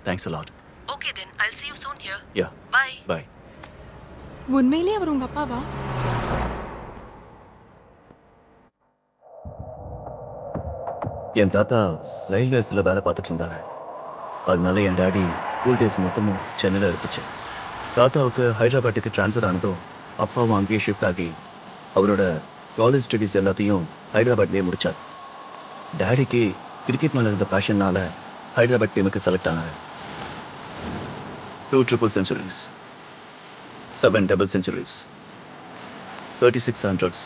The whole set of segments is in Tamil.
Thanks a lot. Okay then, I'll see you soon here. Yeah. Bye. Bye. உண்மையிலே அவர் உங்க அப்பாவா? என் தாத்தா ரயில்வேஸில் வேலை பார்த்துட்டு இருந்தாரு. அதனால என் டாடி ஸ்கூல் டேஸ் மொத்தமும் சென்னையில் இருந்துச்சு. தாத்தாவுக்கு ஹைதராபாத்துக்கு ட்ரான்ஸ்ஃபர் ஆனதும் அப்பாவும் அங்கேயே ஷிஃப்ட் ஆகி அவரோட காலேஜ் ஸ்டடீஸ் எல்லாத்தையும் ஹைதராபாத்லேயே முடித்தார். டாடிக்கு கிரிக்கெட் மேலே இருந்த பேஷன்னால ஹைதராபாத் டீமுக்கு செலக்ட் ஆனார். 2 triple centuries, 7 double centuries, 36 hundreds,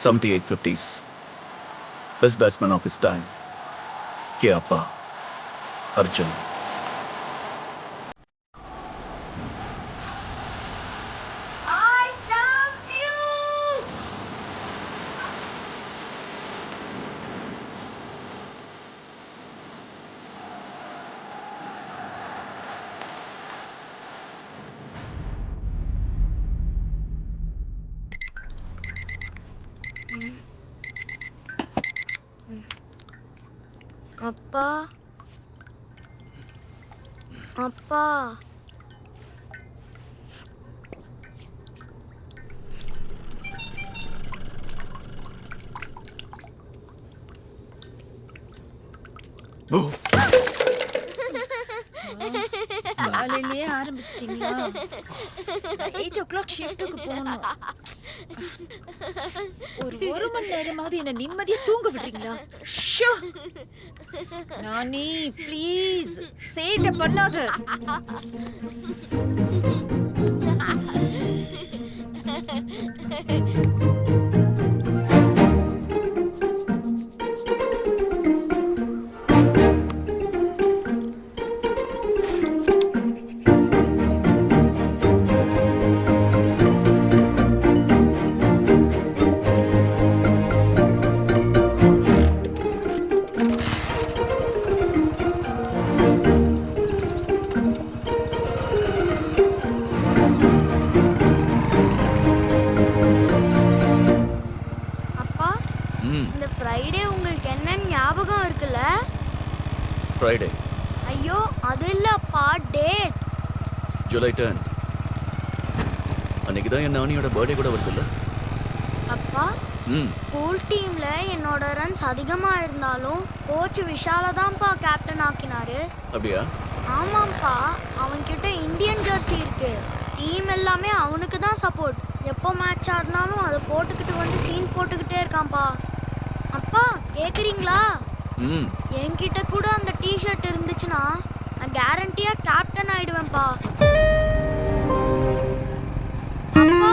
78 50s. Best batsman of his time, K. Arjun. I love you. அப்பா அப்பா காலையிலேயே ஆரம்பிச்சிட்டீங்களா? 8 o'clock ஷிஃப்ட்டுக்கு போகணும். ஒரு மணி நேரமாவது என்ன நிம்மதியா தூங்க விடுறீங்களா? ஷோ நானி ப்ளீஸ் சேட்ட பண்ணாத. இந்த ஃப்ரைடே உங்களுக்கு என்ன ஞாபகம் இருக்குல்ல? Friday. ஐயோ அது இல்லப்பா, டேட் July 10. அன்னைக்கு தான் என் நானியோட பர்த்டே கூட வருதுல்ல? அப்பா ஸ்கூல் டீம்ல என்னோட ரன்ஸ் அதிகமா இருந்தாலும் கோச் விஷால தான்ப்பா கேப்டன் ஆக்கினாரு. அப்படியா? ஆமாப்பா, அவன்கிட்ட இந்தியன் ஜெர்சி இருக்கு. டீம் எல்லாமே அவனுக்கு தான் சப்போர்ட். எப்போ மேட்ச் ஆடினாலும் அதை போட்டுக்கிட்டு வந்து சீன் போட்டுக்கிட்டே இருக்கான்ப்பா. அப்பா கேக்குறீங்களா? என்கிட்ட கூட அந்த டிஷர்ட் இருந்துச்சுன்னா நான் கேரண்டியா கேப்டன் ஆயிடுவேன்ப்பா. அப்பா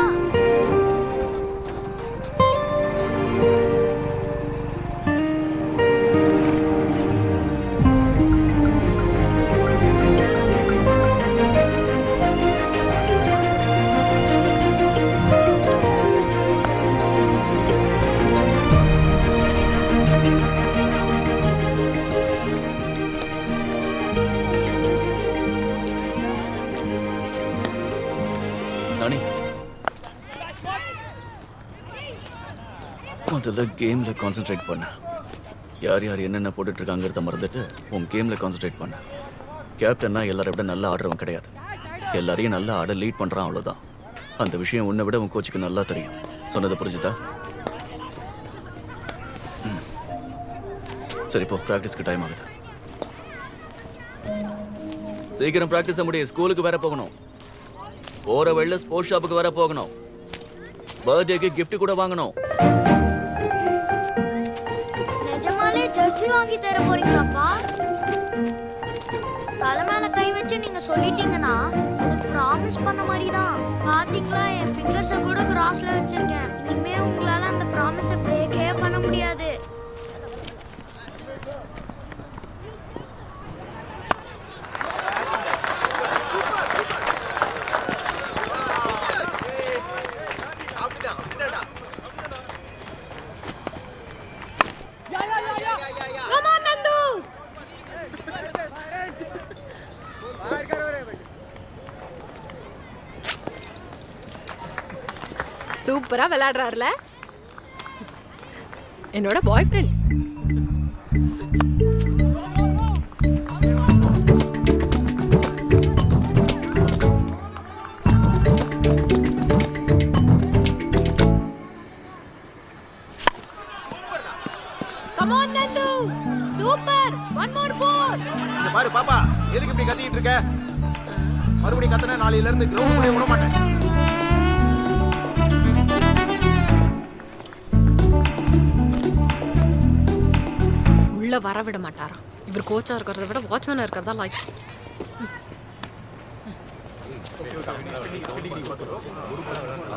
முதல்ல கேமில் கான்சென்ட்ரேட் பண்ண. யார் யார் என்னென்ன போட்டுட்டு இருக்காங்கிறத மறந்துட்டு உன் கேமில் கான்சென்ட்ரேட் பண்ண. கேப்டன்னா எல்லாரை விட நல்லா ஆடுறவன் கிடையாது. எல்லாரையும் நல்லா ஆட லீட் பண்ணுறான், அவ்வளோதான். அந்த விஷயம் உன்னை விட உன் கோச்சுக்கு நல்லா தெரியும். சொன்னதை புரிஞ்சுதா? சரி, இப்போ ப்ராக்டிஸ்க்கு டைம் ஆகுது. சீக்கிரம் ப்ராக்டிஸை முடியும். ஸ்கூலுக்கு வேற போகணும். போகிற வழியில் ஸ்போர்ட்ஸ் ஷாப்புக்கு வேற போகணும். பர்த்டேக்கு கிஃப்ட் கூட வாங்கணும். நிஜமாலே ஜெர்சி வாங்கி தர போறீங்களாப்பா? தலை மேல கை வச்சு நீங்க சொல்லிட்டீங்கன்னா அது ப்ராமிஸ் பண்ண மாதிரி தான். பாத்தீங்களா, என் ஃபிங்கர்ஸை கூட கிராஸ்ல வச்சிருக்கேன். இனிமே உங்களால அந்த ப்ராமிஸை பிரேக்கே பண்ண முடியாது. சூப்பரா விளையாடுறாருல என்னோட boyfriend. Come on Nandu super one more 4 இங்க பாரு பாப்பா, எதுக்கு இப்படி கத்திட்டு இருக்க? மறுபடியும் கத்தனா நாளையில இருந்து கிரவுண்டுக்குள்ளே விட மாட்டேன். உள்ள வர விட மாட்டாராம். இவர் கோச்சா இருக்கிறத விட வாட்ச்மேனா இருக்கிறதா லைக்.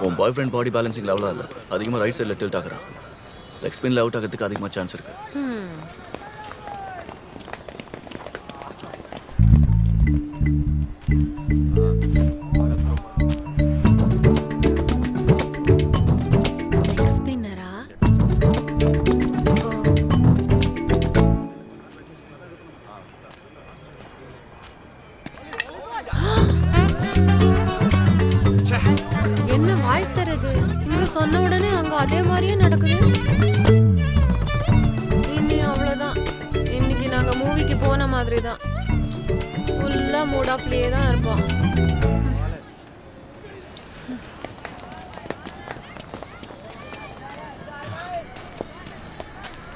உன் பாய் ஃப்ரெண்ட் பாடி பேலன்சிங் லெவலாக இல்லை, அதிகமாக ரைட் சைடில் டில்ட் ஆகுறான். லெக் ஸ்பின்ல அவுட் ஆகிறதுக்கு அதிகமாக சான்ஸ் இருக்கு. ஸ்பின்னரா? என்ன வாய்ஸ் தருது? இங்க சொன்ன உடனே அங்க அதே மாதிரியே நடக்குது. இனி அவ்வளவுதான். இன்னைக்கு நாங்க மூவிக்கு போன மாதிரி தான். ஃபுல்லா மூட் ஆஃப்லயே தான் இருப்போம்.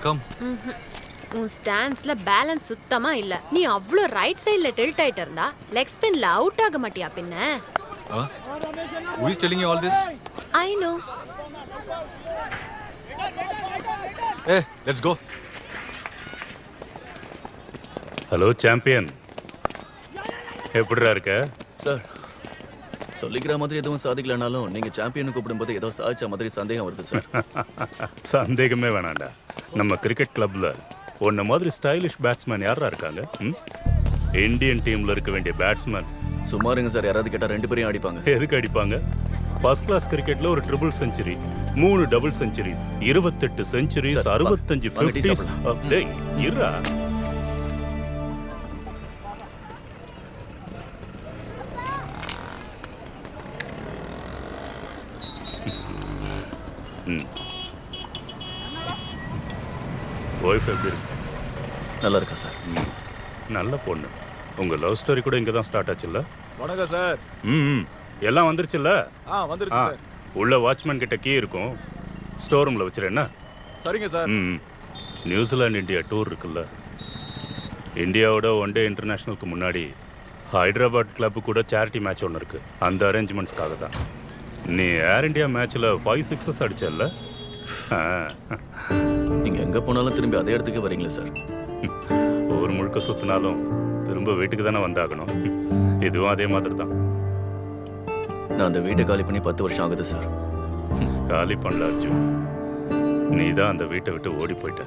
கம். உன் ஸ்டான்ஸ்ல பேலன்ஸ் சுத்தமா இல்ல. நீ அவ்ளோ ரைட் சைடுல டில்ட் ஆயிட்டு இருந்தா லெக் ஸ்பின்ல அவுட் ஆக மாட்டியா பின்ன? Who is telling you all this? I know. Hey, let's go. Hello champion, எப்படிடா இருக்க? சார், சொல்லிக்கிற மாதிரி எதுவும் சாதிக்கலனாலும் நீங்கள் சாம்பியன் கூப்பிடும்போது ஏதோ சாதிச்ச மாதிரி சந்தேகம் வருது சார். சந்தேகமே வேணாண்டா. நம்ம கிரிக்கெட் கிளப்ல உன்ன மாதிரி ஸ்டைலிஷ் பேட்ஸ்மேன் யாரா இருக்காங்க? இந்தியன் டீம்ல இருக்க வேண்டிய பேட்ஸ்மேன் சும்மா இருங்க சார், யாராவது கேட்டால் 2 பேரையும் அடிப்பாங்க. எதுக்கு அடிப்பாங்க? ஃபர்ஸ்ட் கிளாஸ் கிரிக்கெட்ல ஒரு triple century, 3 double centuries, 28 centuries, sir, 65 வாங்க, டீ 50s. சாப்பிடலாம். டேய் இருடா. ஒய்ஃப் எப்படி இருக்கு? நல்லா இருக்கா சார்? நல்ல பொண்ணு. உங்க லவ் ஸ்டோரி கூட இங்க தான் ஸ்டார்ட் ஆச்சுல்ல? வணக்கம் சார். ம், எல்லாம் வந்துருச்சுல்ல? வந்துருச்சு சார். உள்ள வாட்ச்மேன் கிட்ட கீ இருக்கும், ஸ்டோர் ரூம்ல வச்சிரேன்னா? சரிங்க சார். ம். நியூசிலாந்து இந்தியா டூர் இருக்குல்ல, இந்தியாவோட ஒன் டே இன்டர்நேஷனலுக்கு முன்னாடி ஹைதராபாத் கிளப்பு கூட சேரிட்டி மேட்ச் ஒன்று இருக்கு. அந்த அரேஞ்ச்மெண்ட்ஸ்க்காக தான். நீ ஏர் இந்தியா மேட்ச்ல 5 6s அடிச்சல்ல? நீங்கள் எங்கே போனாலும் திரும்பி அதே இடத்துக்கு வரீங்களே சார். ஊர் முழுக்க சுத்தினாலும் திரும்ப வீட்டுக்கு தானே வந்தாகணும். இதுவும் அதே மாதிரி தான். நான் அந்த வீட்டை காலி பண்ணி 10 வருஷம் ஆகுது சார். காலி பண்ணல அர்ஜுன், நீ தான் அந்த வீட்டை விட்டு ஓடி போயிட்ட.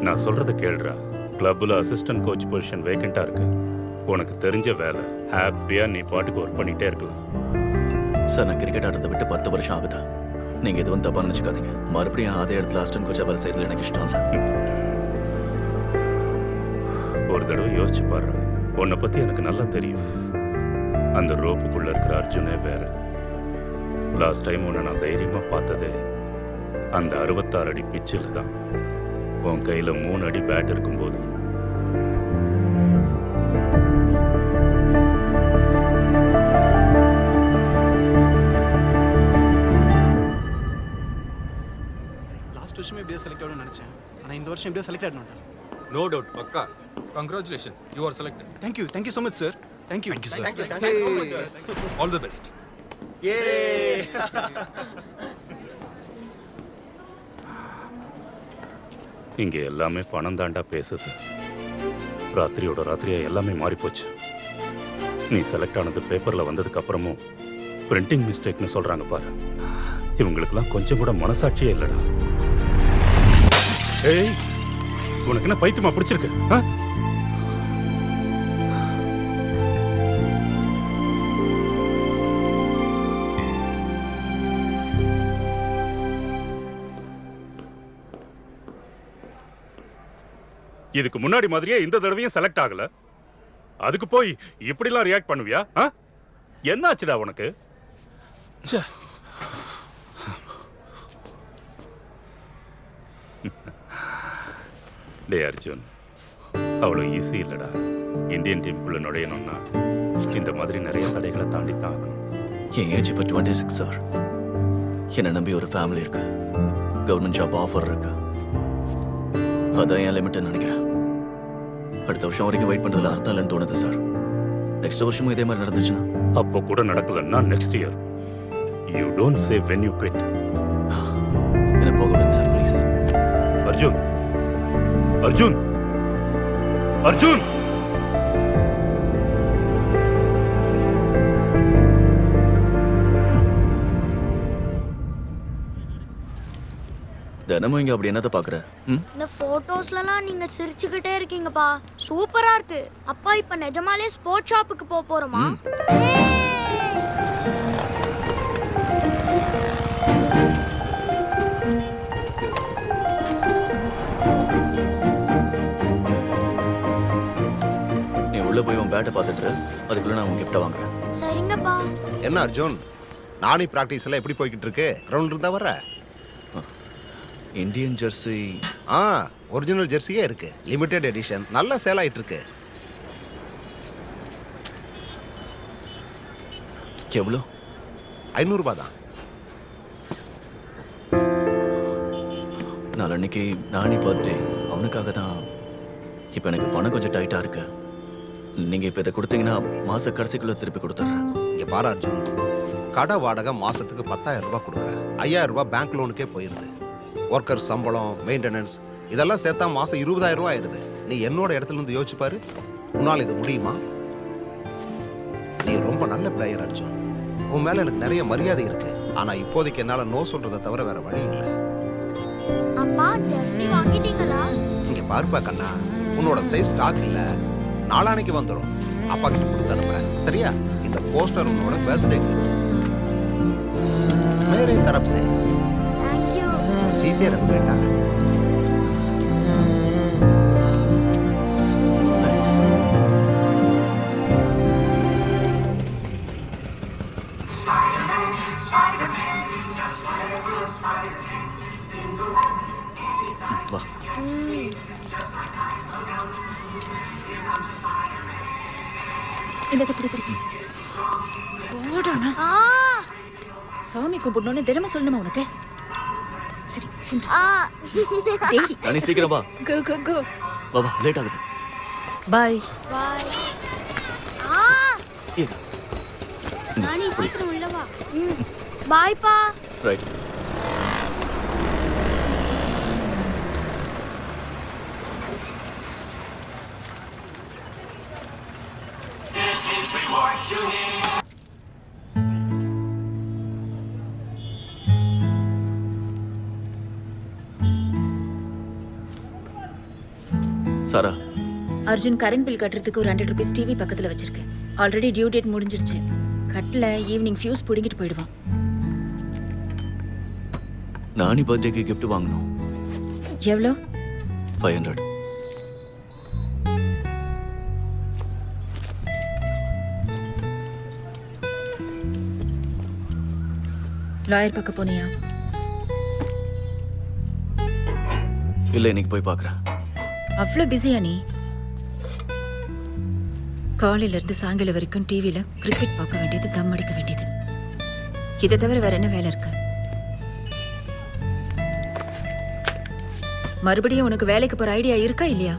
நான் சொல்றத கேளுடா. கிளப்ல அசிஸ்டன்ட் கோச் பொசிஷன் வேக்கண்டா இருக்கு. உனக்கு தெரிஞ்ச வேலை, ஹாப்பியா நீ பாட்டுக்கு ஒர்க் பண்ணிட்டே இருக்கலாம். சார், நான் கிரிக்கெட் ஆடுறதை விட்டு 10 வருஷம் ஆகுதா. நீங்கள் எதுவும் தப்பாக நினச்சிக்காதீங்க. மறுபடியும் அதே இடத்துல அசிஸ்டன்ட் கோச்சா வேலை செய்யறதுல எனக்கு இஷ்டம் இல்லை. ஒரு தடவை யோசிச்சு பாரு. உன்னை பத்தி எனக்கு நல்லா தெரியும். அந்த ரோப்புக்குள்ள இருக்கிற அர்ஜுனே வேற. லாஸ்ட் டைம் உன்னை நான் தைரியமா பார்த்ததே அந்த 66 அடி பிச்சில் தான். உன் கையில 3 அடி பேட் இருக்கும்போது. லாஸ்ட் வருஷமே இப்படியே செலக்ட் ஆகணும்னு நினைச்சேன். ஆனால் இந்த வருஷம் இப்படியே select ஆகணும்டா. No doubt, Pakka. Congratulations, you are selected. Thank you so much, sir. Thank you. Sir. All the best. இங்க எல்லாமே பணம் தாண்டா பேசுது. ராத்திரியோட ராத்திரியா எல்லாமே மாறி போச்சு. நீ செலக்ட் ஆனது பேப்பர்ல வந்ததுக்கு அப்புறமும் பிரிண்டிங் மிஸ்டேக்னு சொல்றாங்க பாரு. இவங்களுக்கெல்லாம் கொஞ்சம் கூட மனசாட்சியே இல்லடா. ஏய், உனக்கு என்ன பைத்தியமா பிடிச்சிருக்கு? இதுக்கு முன்னாடி மாதிரியே இந்த தடவையும் செலக்ட் ஆகல. அதுக்கு போய் இப்படிலாம் ரியாக்ட் பண்ணுவியா? என்னாச்சுடா உனக்கு? டே அர்ஜுன், அவ்வளோ ஈஸி இல்லடா. இந்தியன் டீமுக்குள்ள நுழையணும்னா இந்த மாதிரி நிறைய தடைகளை தாண்டி தான் ஆகணும். என் ஏஜ் இப்போ 26 சார். என்னை நம்பி ஒரு ஃபேமிலி இருக்கு, கவர்மெண்ட் ஜாப் ஆஃபர் இருக்கு. அதான் என் லிமிட்னு நினைக்கிறேன். அடுத்த வருஷம் வரைக்கும் வெயிட் பண்றதுல அர்த்தம் இல்லைன்னு தோணுது சார். நெக்ஸ்ட் வருஷமும் இதே மாதிரி நடந்துச்சுன்னா அப்போ கூட நடக்கலன்னா next year. You don't say when you quit. என்ன போக விடுங்க சார் ப்ளீஸ். அர்ஜுன், அர்ஜுன், அர்ஜுன். தினமும் இங்க அப்படி என்னத்த பாக்குற? இந்த போட்டோஸ்லலாம் நீங்க சிரிச்சுக்கிட்டே இருக்கீங்கப்பா. சூப்பரா இருக்கு. அப்பா இப்ப நிஜமாலே ஸ்போர்ட்ஸ் ஷாப்புக்கு போறோமா? நீ உள்ள போய் உன் பேட்டை பார்த்துட்டு இரு. அதுக்குள்ள நான் உன் கிஃப்ட்டை வாங்குறேன். சரிங்கப்பா. என்ன அர்ஜுன், நானி பிராக்டிஸ் எல்லாம் எப்படி போய்கிட்டு இருக்கு? கிரவுண்ட் இருந்தா வர்ற? இந்தியன் ஜெர்சி ஒரிஜினல் ஜெர்சியே இருக்கு. Limited edition. நல்ல சேல் ஆயிட்டு இருக்கு. எவ்வளோ? 500 ரூபாய் தான். நாளன்னைக்கு நானி பர்த்டே. அவனுக்காக தான். இப்போ எனக்கு பணம் கொஞ்சம் டைட்டா இருக்கு. நீங்க இப்போ இதை கொடுத்தீங்கன்னா மாச கடைசிக்குள்ள திருப்பி கொடுத்துட்றேன். இங்க பாரு அர்ஜுன், கடை வாடகை மாசத்துக்கு 10,000 ரூபாய் கொடுக்குறேன். 5,000 ரூபாய் பேங்க் லோனுக்கே போயிருது. ஒர்க்கர் சம்பளம், மெயின்டெனன்ஸ் இதெல்லாம் சேர்த்தா மாசம் 20,000 ரூபாய் ஆயிடுது. நீ என்னோட இடத்துல இருந்து யோசிச்சு பாரு, உன்னால் இது முடியுமா? நீ ரொம்ப நல்ல பிளேயர் அர்ஜுன். உன் மேல எனக்கு நிறைய மரியாதை இருக்கு. ஆனா இப்போதைக்கு என்னால நோ சொல்றதை தவிர வேற வழி இல்லை. அப்பா ஜெர்சி வாங்கிட்டீங்களா? இங்க பாருப்பா கண்ணா, உன்னோட சைஸ் ஸ்டாக் இல்ல. நாளானைக்கு வந்துடும். அப்பா கிட்ட கொடுத்து அனுப்புறேன். சரியா? இந்த போஸ்டர் உன்னோட பர்த்டே मेरे तरफ से। Thank you. जीते रहो बेटा। वाह। இந்த பிடி பிடி ஓடனா சாமி கும்பிடணும்னு தினமும் சொல்லணுமா உனக்கு? சரி டேய் ராணி சீக்கிரம் வா. கோ கோ கோ. வா வா, லேட் ஆகுது. Bye bye. ஏய் நானி சீக்கிரம் உள்ள வா. பை பா. Right. Sara, Arjun current bill கட்டுறதுக்கு ஒரு 100 ரூபீஸ் டிவி பக்கத்துல வச்சிருக்கேன். ஆல்ரெடி டியூ டேட் முடிஞ்சிருச்சு. கட்டல ஈவினிங் ஃபியூஸ் புடிங்கிட்டு போயிடுவான். நானி பர்த்டேக்கு gift வாங்கணும். எவ்வளோ? 500. லாயர் பக்கம் போனியா? இல்ல, இன்னைக்கு போய் பார்க்கறேன். அவ்வளோ பிஸியா நீ? காலையில இருந்து சாயங்காலம் வரைக்கும் டிவியில கிரிக்கெட் பார்க்க வேண்டியது, தம் அடிக்க வேண்டியது. இதை தவிர வேற என்ன வேலை இருக்கு? மறுபடியும் உனக்கு வேலைக்கு போற ஐடியா இருக்கா இல்லையா?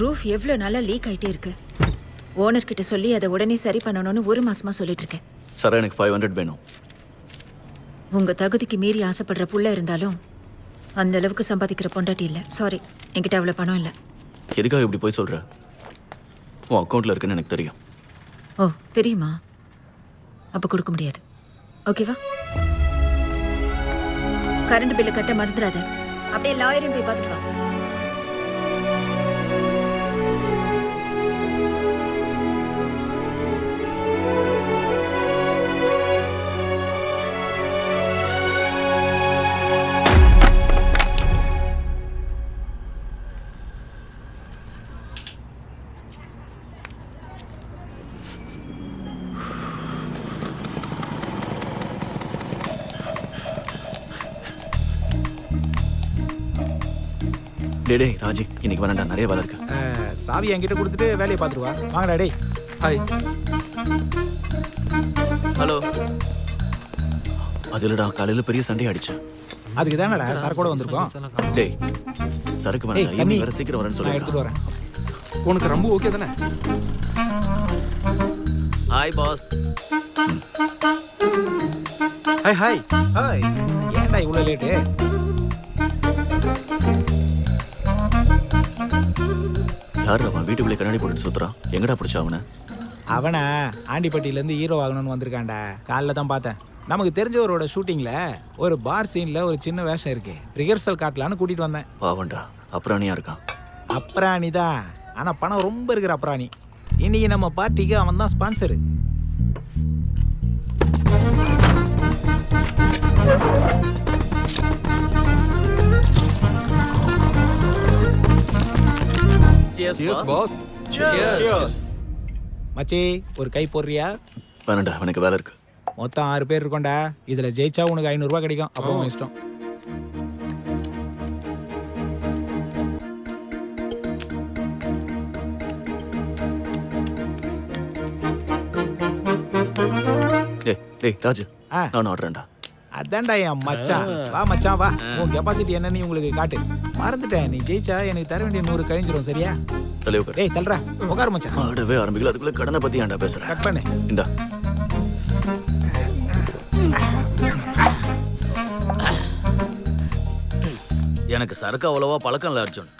ரூஃப் எவ்வளவு நாளா லீக் ஆயிட்டே இருக்கு. ஓனர் கிட்ட சொல்லி அதை உடனே சரி பண்ணணும்னு 1 மாசமா சொல்லிட்டு இருக்கேன். சாரா, எனக்கு 500 வேணும். உங்க தகுதிக்கு மீறி ஆசைப்படுற புள்ள இருந்தாலும் அந்த அளவுக்கு சம்பாதிக்கிற பொண்டாட்டி இல்ல. சாரி, என்கிட்ட அவ்வளவு பணம் இல்ல. எதுக்காக இப்படி போய் சொல்ற? உன் அக்கௌண்ட்ல இருக்குன்னு எனக்கு தெரியும். ஓ, தெரியுமா? அப்ப கொடுக்க முடியாது. ஓகேவா? கரண்ட் பில்லு கட்ட மறந்துடாத. அப்படியே லாயரையும் போய் பார்த்துட்டு வா. டேய் ராஜி, இன்னைக்கு வேணாண்டா, நிறைய வேலை இருக்கு. சாவி என்கிட்ட கொடுத்துட்டு வேலையை பார்த்துருவா. வாங்கடா டேய். ஹாய். ஹலோ. அதுலடா காலையில பெரிய சண்டை ஆயிடுச்சு. அதுக்கு தானடா சரக்கோட வந்திருக்கோம். டேய் சரக்கு ஏய், வேணாம், கண்ணி. வேற சீக்கிரம் வரேன்னு நான் சொல்லி எடுத்துட்டு வரேன். உனக்கு ரொம்ப ஓகே தானே? Hi boss. Hi hi hi. ஏன்டா இவ்வளோ லேட்டு? யார் அவன் வீட்டுக்குள்ளே கண்ணாடி போட்டு சுத்துறான்? எங்கடா பிடிச்சா அவனை? அவனா ஆண்டிப்பட்டியிலேருந்து ஹீரோ ஆகணும்னு வந்திருக்கான்டா. காலைல தான் பார்த்தேன். நமக்கு தெரிஞ்சவரோட ஷூட்டிங்கில் ஒரு பார் சீனில் ஒரு சின்ன வேஷம் இருக்கு. ரிஹர்சல் காட்டலான்னு கூட்டிகிட்டு வந்தேன். பாவண்டா, அப்புறானியா இருக்கான். அப்ராணி தான், ஆனால் பணம் ரொம்ப இருக்கிற அப்ராணி. இன்னைக்கு நம்ம பார்ட்டிக்கு அவன் தான் ஸ்பான்சரு. Cheers, boss. Cheers. மச்சி ஒரு கை போடுறியா? வேணாண்டா, எனக்கு வேலை இருக்கு. மொத்தம் 6 பேர் இருக்கோண்டா. இதில் ஜெயிச்சா உனக்கு 500 ரூபாய் கிடைக்கும். அப்புறம் உன் இஷ்டம். டேய் டேய் ராஜு, ஆ. நான் ஆடுறேன்டா. அதான்டா என் மச்சான். வா மச்சான் வா. உன் கெப்பாசிட்டி என்னன்னு உங்களுக்கு காட்டு. மறந்துட்டேன், நீ ஜெயிச்சா எனக்கு தர வேண்டிய 100 கழிஞ்சிரும். சரியா? தலைவர் டேய் தல்றா, உட்காரு மச்சான். ஆடவே ஆரம்பிக்கல, அதுக்குள்ள கடனை பத்தி ஏன்டா பேசுறேன்? கட் பண்ணு. இந்தா. எனக்கு சரக்கு அவ்வளவா பழக்கம் இல்லை அர்ஜுன்.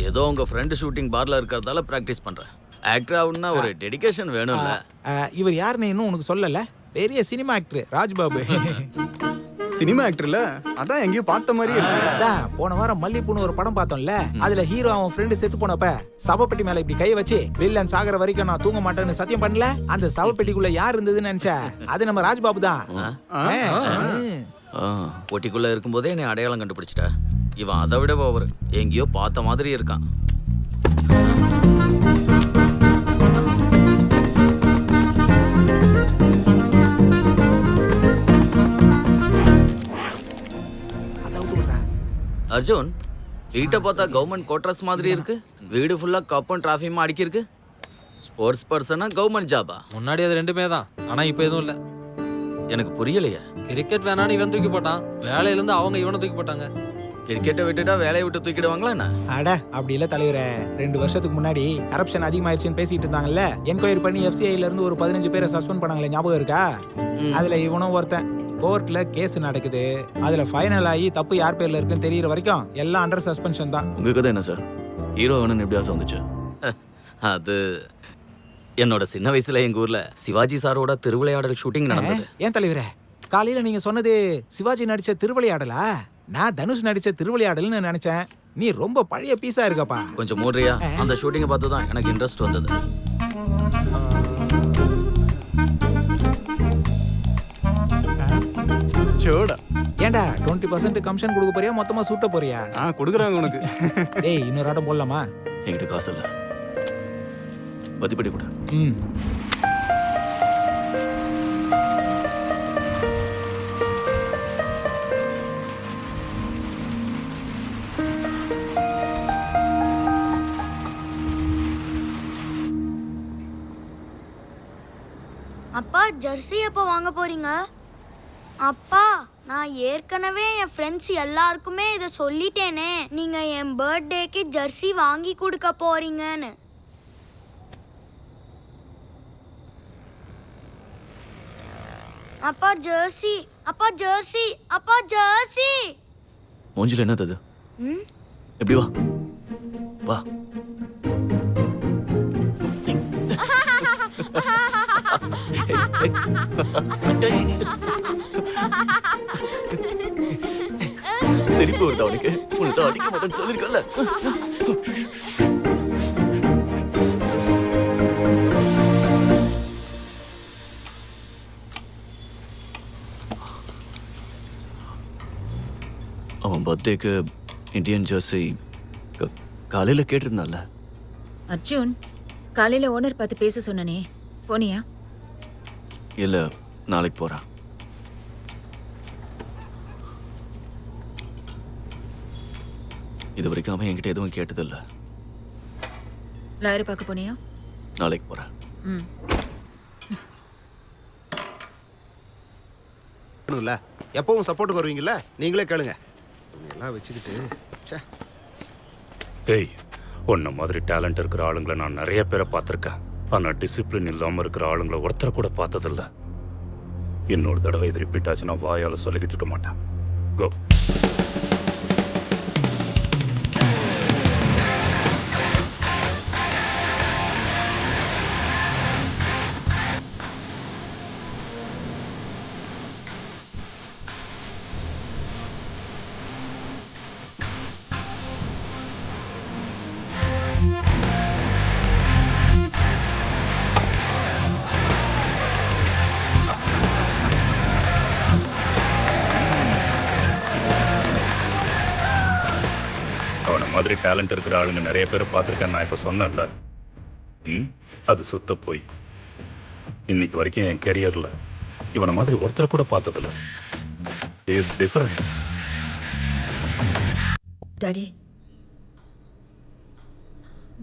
ஏதோ உங்க ஃப்ரெண்டு ஷூட்டிங் பார்ல இருக்கிறதால ப்ராக்டிஸ் பண்றேன். ஆக்டர் ஆகணும்னா ஒரு டெடிகேஷன் வேணும்ல. இவர் யாருன்னு இன்னும் உனக்கு சொல்லல. பெரிய சினிமா ஆக்டர் ராஜ்பாபு. சினிமா ஆக்டர்ல அதான் எங்கேயும் பார்த்த மாதிரி இருக்கு. அதான் போன வாரம் மல்லிப்பூன்னு ஒரு படம் பார்த்தோம்ல. அதுல ஹீரோ அவன் ஃப்ரெண்டு செத்து போனப்ப சவப்பெட்டி மேல இப்படி கை வச்சு வில்லன் சாகர வரைக்கும் நான் தூங்க மாட்டேன்னு சத்தியம் பண்ணல. அந்த சவப்பெட்டிக்குள்ள யார் இருந்ததுன்னு நினைச்ச? அது நம்ம ராஜ்பாபு தான். பொட்டிக்குள்ள இருக்கும்போதே என்னை அடையாளம் கண்டுபிடிச்சிட்ட. இவன் அதை விட ஓவர். எங்கேயோ பார்த்த மாதிரி இருக்கான். அர்ஜுன், வீட்டை பார்த்தா கவர்மெண்ட் குவார்டர்ஸ் மாதிரி இருக்கு. வீடு ஃபுல்லா கப்பும் டிராஃபியும் அடிக்கி இருக்கு. ஸ்போர்ட்ஸ் பர்சனா கவர்மெண்ட் ஜாபா? முன்னாடி அது ரெண்டுமே தான், ஆனா இப்போ எதுவும் இல்லை. எனக்கு புரியலையே. கிரிக்கெட் வேணான்னு இவன் தூக்கி போட்டான், வேலையிலேருந்து அவங்க இவனை தூக்கி போட்டாங்க. கிரிக்கெட்டை விட்டுட்டா வேலையை விட்டு தூக்கிடுவாங்களா என்ன? அட அப்படி இல்ல தலைவரே. 2 வருஷத்துக்கு முன்னாடி கரப்ஷன் அதிகமாயிருச்சுன்னு பேசிட்டு இருந்தாங்கல்ல. என்கொயரி பண்ணி FCIல இருந்து ஒரு 15 பேரை சஸ்பெண்ட் பண்ணாங்களே, ஞாபகம் இருக்கா? அதுல இவனும் ஒருத்தன். கோர்ட்ல கேஸ் நடக்குது. அதுல ஃபைனல் ஆகி தப்பு யார் பேர்ல இருக்குன்னு தெரியற வரைக்கும் எல்லாம் அண்டர் சஸ்பென்ஷன் தான். உங்க கதை என்ன சார்? ஹீரோ வேணும்னு எப்படி ஆசை வந்துச்சு? அது என்னோட சின்ன வயசுல எங்க ஊர்ல சிவாஜி சாரோட திருவிளையாடல் ஷூட்டிங் நடந்தது. ஏன் தலைவரே, காலையில நீங்க சொன்னது சிவாஜி நடிச்ச திருவிளையாடலா? நான் தனுஷ் நடிச்ச திருவிளையாடல்னு நினைச்சேன். நீ ரொம்ப பழைய பீஸா இருக்கப்பா. கொஞ்சம் மூடுறியா? அந்த ஷூட்டிங்கை பார்த்து தான் எனக்கு இன்ட்ரெஸ்ட் வந்தது. சோடா. ஏண்டா 20% கமிஷன் கொடுக்க போறியா, மொத்தமா சூட்ட போறியா? கொடுக்குறாங்க உனக்கு. டேய் இன்னொரு ஆட்டம் போடலாமா? என்கிட்ட காசு இல்ல, மதிப்படி கூட. அப்பா ஜெர்சி எப்போ வாங்க போறீங்க? அப்பா நான் ஏற்கனவே என் ஃப்ரெண்ட்ஸ் எல்லாருக்குமே இதை சொல்லிட்டேனே, நீங்க என் பர்த்டேக்கு ஜெர்சி வாங்கி கொடுக்க போறீங்கன்னு. அப்பா ஜெர்சி, அப்பா ஜெர்சி, அப்பா ஜெர்சி. மூஞ்சில என்னது அது? எப்படி வா வா. சிரிப்பு வருதா உனக்கு? உனக்கு அடிக்க மாட்டேன்னு சொல்லிருக்கல. அவன் பர்த்டேக்கு இந்தியன் ஜெர்சி காலையில கேட்டிருந்தான்ல. அர்ஜுன், காலையில ஓனர் பார்த்து பேச சொன்னனே, போனியா? இல்ல, நாளைக்கு போறான். இது வரைக்கும் அவன் என்கிட்ட எதுவும் கேட்டதில்ல. லாயரை பார்க்க போனியா? நாளைக்கு போறேன். ம். எப்பவும் சப்போர்ட்டுக்கு வருவீங்கல்ல, நீங்களே கேளுங்க. எல்லாம் வச்சுக்கிட்டு டேய், உன்ன மாதிரி டேலண்ட் இருக்கிற ஆளுங்களை நான் நிறைய பேரை பார்த்துருக்கேன். ஆனால் டிசிப்ளின் இல்லாமல் இருக்கிற ஆளுங்களை ஒருத்தரை கூட பார்த்ததில்ல. இன்னொரு தடவை இது ரிப்பீட் ஆச்சுன்னா வாயால் சொல்லிக்கிட்டு இருக்க மாட்டேன். கோ. அவனை மாதிரி டேலண்ட் இருக்கிற ஆளுங்க நிறைய பேரை பார்த்துருக்கேன். நான் இப்போ சொன்னேன்ல, அது சுத்த போய். இன்னைக்கு வரைக்கும் என் கெரியர்ல இவனை மாதிரி ஒருத்தரை கூட பார்த்ததில்ல. Is different. Daddy,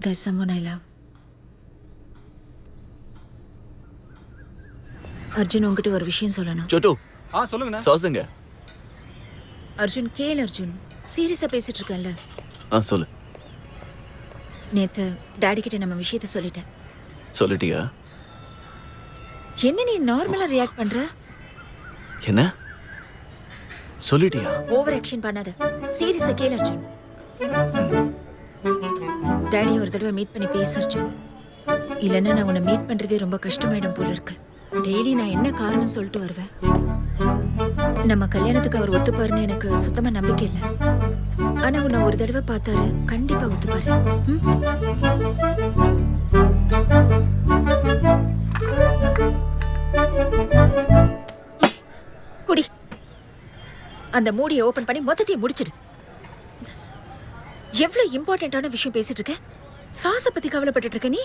there's someone I love. Arjun, உங்ககிட்ட ஒரு விஷயம் சொல்லணும். சோட்டு. சொல்லுங்கண்ணா. சாசுங்க. அர்ஜுன், கேள் அர்ஜுன், சீரியஸா பேசிட்டு இருக்கேன்ல. சொல்லு. நேத்து டாடி கிட்ட நம்ம விஷயத்த சொல்லிட்டேன். சொல்லிட்டியா? என்ன நீ நார்மலா ரியாக்ட் பண்ற? என்ன சொல்லிட்டியா? ஓவர் ஆக்ஷன் பண்ணாத, சீரியஸா கேள் அர்ஜுன். டாடி ஒரு தடவை மீட் பண்ணி பேச அர்ஜுன். இல்லைன்னா நான் உன்னை மீட் பண்றதே ரொம்ப கஷ்டமாயிடும் போல இருக்கு. டெய்லி நான் என்ன காரணம் சொல்லிட்டு வருவேன். நம்ம கல்யாணத்துக்கு அவர் ஒத்துப்பாருன்னு எனக்கு சுத்தமா நம்பிக்கை இல்லை. ஆனா உன்னை ஒரு தடவை பார்த்தாரு, கண்டிப்பா ஒத்துப்பாரு. குடி, அந்த மூடியை ஓபன் பண்ணி மொத்தத்தையும் முடிச்சிடு. எவ்வளவு இம்பார்ட்டன்டான விஷயம் பேசிட்டு இருக்க. சாச பத்தி கவலைப்பட்டு இருக்க நீ.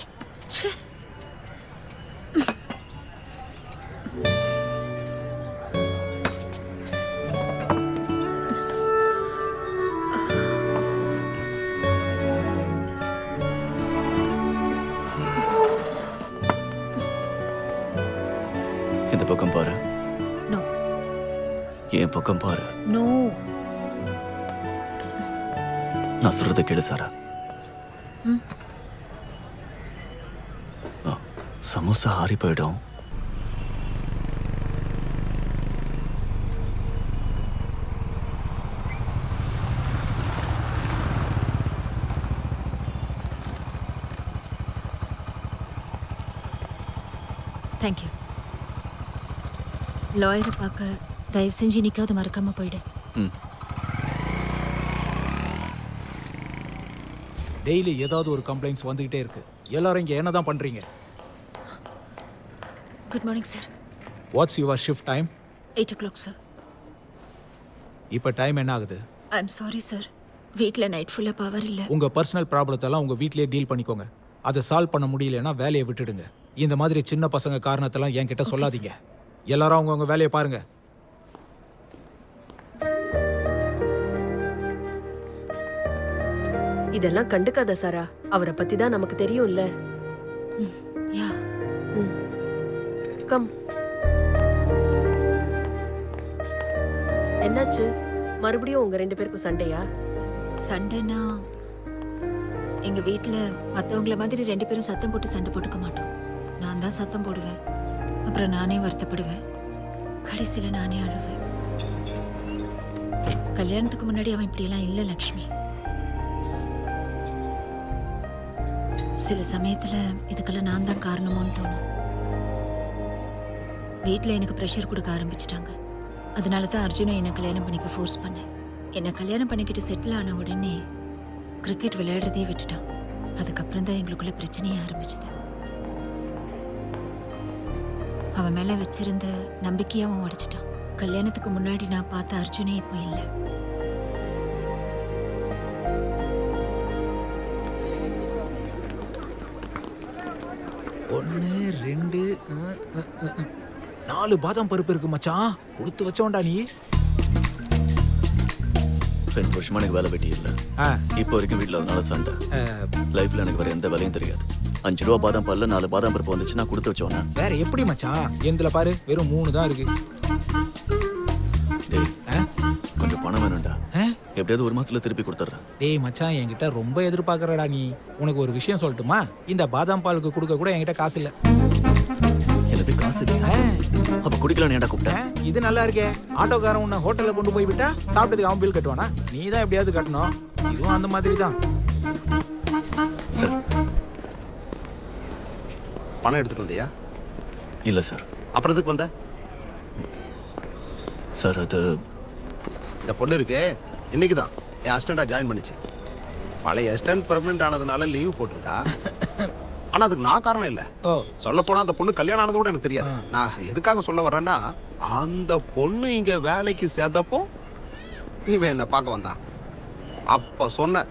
இந்த பக்கம் பாரு. நோ. என் பக்கம் பாரு. நோ. நான் சொல்றதை கேளு சாரா. சமோசா ஆறி போயிடும். தேங்க்யூ. லாயரை பார்க்க தயவு செஞ்சு நிக்காவது மறக்காம போயிடு. டெய்லி ஏதாவது ஒரு கம்ப்ளைண்ட்ஸ் வந்துகிட்டே இருக்கு. எல்லாரும் இங்க என்னதான் பண்றீங்க? Good morning sir. What's your shift time? 8 o'clock sir. இப்போ டைம் என்ன ஆகுது? ஐ எம் சாரி சார், வீட்டில் நைட் ஃபுல்லாக பவர் இல்லை. உங்க பர்சனல் ப்ராப்ளத்தெல்லாம் உங்க வீட்லயே டீல் பண்ணிக்கோங்க. அதை சால்வ் பண்ண முடியலன்னா வேலையை விட்டுடுங்க. இந்த மாதிரி சின்ன பசங்க காரணத்தெல்லாம் என்கிட்ட சொல்லாதீங்க. எல்லாரும் அவங்கவுங்க வேலையை பாருங்க. இதெல்லாம் கண்டுக்காத சாரா, அவரை பத்தி தான் நமக்கு தெரியும்ல. யா. கம். என்னாச்சு? மறுபடியும் உங்க 2 பேருக்கும் சண்டையா? சண்டைனா எங்க வீட்டில் மற்றவங்கள மாதிரி 2 பேரும் சத்தம் போட்டு சண்டை போட்டுக்க மாட்டோம். நான் தான் சத்தம் போடுவேன், அப்புறம் நானே வருத்தப்படுவேன், கடைசியில் நானே அழுவேன். கல்யாணத்துக்கு முன்னாடி அவன் இப்படியெல்லாம் இல்லை லக்ஷ்மி. சில சமயத்துல இதுக்கெல்லாம் நான் தான் காரணமோன்னு தோணும். வீட்டில் எனக்கு ப்ரெஷர் கொடுக்க ஆரம்பிச்சிட்டாங்க. அதனால தான் அர்ஜுனை என்னை கல்யாணம் பண்ணிக்க ஃபோர்ஸ் பண்ணேன். என்னை கல்யாணம் பண்ணிக்கிட்டு செட்டில் ஆன உடனே கிரிக்கெட் விளையாடுறதே விட்டுட்டான். அதுக்கப்புறம் தான் எங்களுக்குள்ள பிரச்சனையே ஆரம்பிச்சது. அவன் மேலே வச்சிருந்த நம்பிக்கையை அவன் உடைச்சிட்டான். கல்யாணத்துக்கு முன்னாடி நான் பார்த்த அர்ஜுனே இப்போ இல்லை. ஒன்று 2 4 பாதாம் பருப்பு இருக்கு மச்சான். கொடுத்து வச்சோண்டா நீ. 2 வருஷமா எனக்கு வேலை வெட்டி இல்லை. இப்போ வரைக்கும் வீட்டில் அதனால சண்டை. லைஃப்ல எனக்கு வேற எந்த வேலையும் தெரியாது. 5 ரூபா பாதாம் பால்ல 4 பாதாம் பருப்பு வந்துச்சுன்னா கொடுத்து வச்சோன்னா வேற எப்படி மச்சான்? எந்தில பாரு வெறும் 3 தான் இருக்கு. டேய் கொஞ்சம் பணம் வேணும்டா. எப்படியாவது 1 மாசத்துல திருப்பி கொடுத்துட்றேன். டேய் மச்சான் என்கிட்ட ரொம்ப எதிர்பார்க்கறடா நீ. உனக்கு ஒரு விஷயம் சொல்லட்டுமா? இந்த பாதாம் பாலுக்கு கொடுக்க கூட என்கிட்ட காசு இல்லை. எனக்கு காசு இல்லையா? அப்ப குடிக்கலாம் ஏன்டா கூப்பிட்டேன்? இது நல்லா இருக்கே. ஆட்டோக்காரன் உன்னை ஹோட்டல்ல கொண்டு போய் விட்டா சாப்பிட்டதுக்கு அவன் பில் கட்டுவானா? நீ தான் எப்படியாவது கட்டணும். இதுவும் அந்த மாதிரி தான். சார் பணம் எடுத்துட்டு வந்தியா? இல்லை சார். அப்புறம் எதுக்கு வந்த? சார் அது இந்த பொண்ணு இருக்கே இன்னைக்கு தான் என் அசிஸ்டண்டா ஜாயின் பண்ணிச்சு. பழைய அசிஸ்டன்ட் பெர்மனன்ட் ஆனதுனால லீவ் போட்டிருக்கா. ஆனா அதுக்கு நான் காரணம் இல்லை. சொல்ல போனா அந்த பொண்ணு கல்யாணம் ஆனது கூட எனக்கு தெரியாது. நான் எதுக்காக சொல்ல வர்றேன்னா, அந்த பொண்ணு இங்க வேலைக்கு சேர்ந்தப்போ இவன் என்ன பார்க்க வந்தான். அப்ப சொன்ன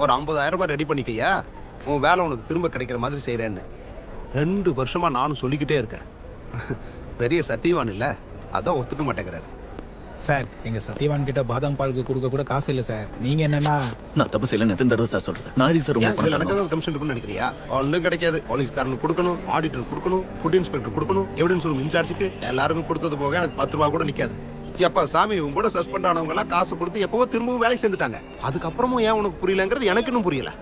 ஒரு 50,000 ரூபாய் ரெடி பண்ணிக்கையா, உன் வேலை உனக்கு திரும்ப கிடைக்கிற மாதிரி செய்யறேன்னு. 2 வருஷமா நானும் சொல்லிக்கிட்டே இருக்கேன். பெரிய சத்தியவான் இல்ல, அதான் ஒத்துக்க மாட்டேங்கிறாரு. சார் எங்க சத்யவான் கிட்ட பாதாம் பாலுக்கு கொடுக்க கூட காசு இல்லை சார். நீங்க என்னன்னா நான் தப்பு செய்யல. எத்தனை தடவை சார் சொல்றேன்? நான் இதுக்கு சார் இதுல நடக்கிறது கமிஷன் இருக்குன்னு நினைக்கிறியா? ஒன்றும் கிடைக்காது. போலீஸ்காரனுக்கு கொடுக்கணும், ஆடிட்டர் கொடுக்கணும், ஃபுட் இன்ஸ்பெக்டர் கொடுக்கணும், எவிடன்ஸ் ரூம் இன்சார்ஜுக்கு எல்லாருக்கும் கொடுத்தது போக எனக்கு 10 ரூபா கூட நிக்காது. எப்ப சாமி இவங்க கூட சஸ்பெண்ட் ஆனவங்க எல்லாம் காசு கொடுத்து எப்பவோ திரும்பவும் வேலைக்கு சேர்ந்துட்டாங்க. அதுக்கப்புறமும் ஏன் உனக்கு புரியலங்கிறது எனக்கு இன்னும் புரியல.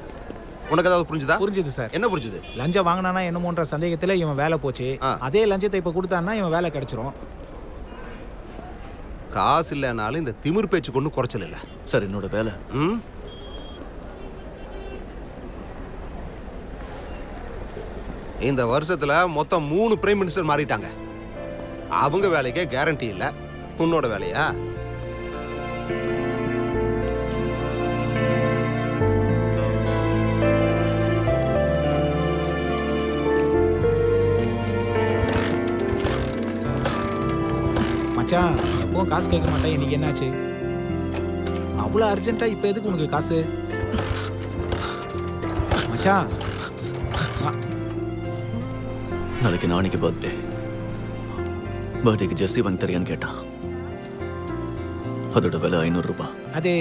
உனக்கு ஏதாவது புரிஞ்சுதா? புரிஞ்சுது சார். என்ன புரிஞ்சுது? லஞ்சம் வாங்கினானா என்னமோன்ற சந்தேகத்துல இவன் வேலை போச்சு. அதே லஞ்சத்தை இப்ப கொடுத்தான்னா இவன் வேலை கிடைச்சிரும். காசு இல்லைனாலும் இந்த திமிர் பேச்சுக்கு ஒன்றும் குறைச்சல் இல்லை சார். என்னோட வேலை இந்த வருஷத்துல மொத்தம் 3 பிரைம் மினிஸ்டர் மாறிட்டாங்க. அவங்க வேலைக்கே கேரண்டி இல்லை. உன்னோட வேலையா? மச்சான் எப்பவும் காசு கேட்க மாட்டேன். இன்னைக்கு என்னாச்சு? அவ்வளோ அர்ஜென்ட்டா இப்போ எதுக்கு உனக்கு காசு? மச்சான் நாளைக்கு நாளைக்கு பர்த்டே. பர்த்டேக்கு ஜெர்சி வாங்கி தரியான்னு கேட்டான். அதோட விலை 500 ரூபாய். அது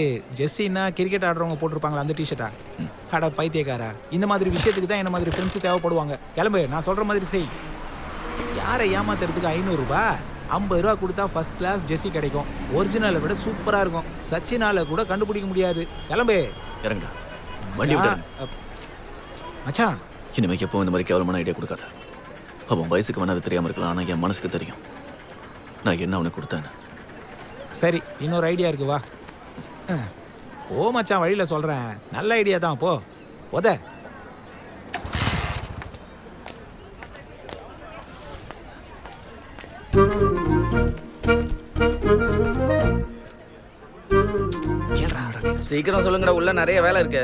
ஜெர்சின்னா கிரிக்கெட் ஆடுறவங்க போட்டிருப்பாங்களா அந்த டிஷர்ட்டா? அட பைத்தியக்காரா, இந்த மாதிரி விஷயத்துக்கு தான் என்ன மாதிரி ஃப்ரெண்ட்ஸு தேவைப்படுவாங்க. கிளம்பு, நான் சொல்கிற மாதிரி செய். யாரை ஏமாத்துறதுக்கு 500 ரூபாய்? 50 ரூபா கொடுத்தா ஃபர்ஸ்ட் கிளாஸ் ஜெர்சி கிடைக்கும். ஒரிஜினலை விட சூப்பராக இருக்கும். சச்சினால கூட கண்டுபிடிக்க முடியாது. கிளம்பு. இறங்கடா வண்டி விட. மச்சான் இனிமேல் எப்பவும் இந்த மாதிரி கேவலமான ஐடியா கொடுக்காத. அவன் வயசுக்கு வேணா அது தெரியாமல் இருக்கலாம். ஆனால் என் மனசுக்கு தெரியும் நான் என்ன அவனுக்கு கொடுத்தேன்னு. சரி, இன்னொரு ஐடியா இருக்கு, வா. போ மச்சான், வழியில் சொல்கிறேன். நல்ல ஐடியா தான், போ. உத சீக்கிரம் சொல்லுங்கடா, உள்ள நிறைய வேலை இருக்கு.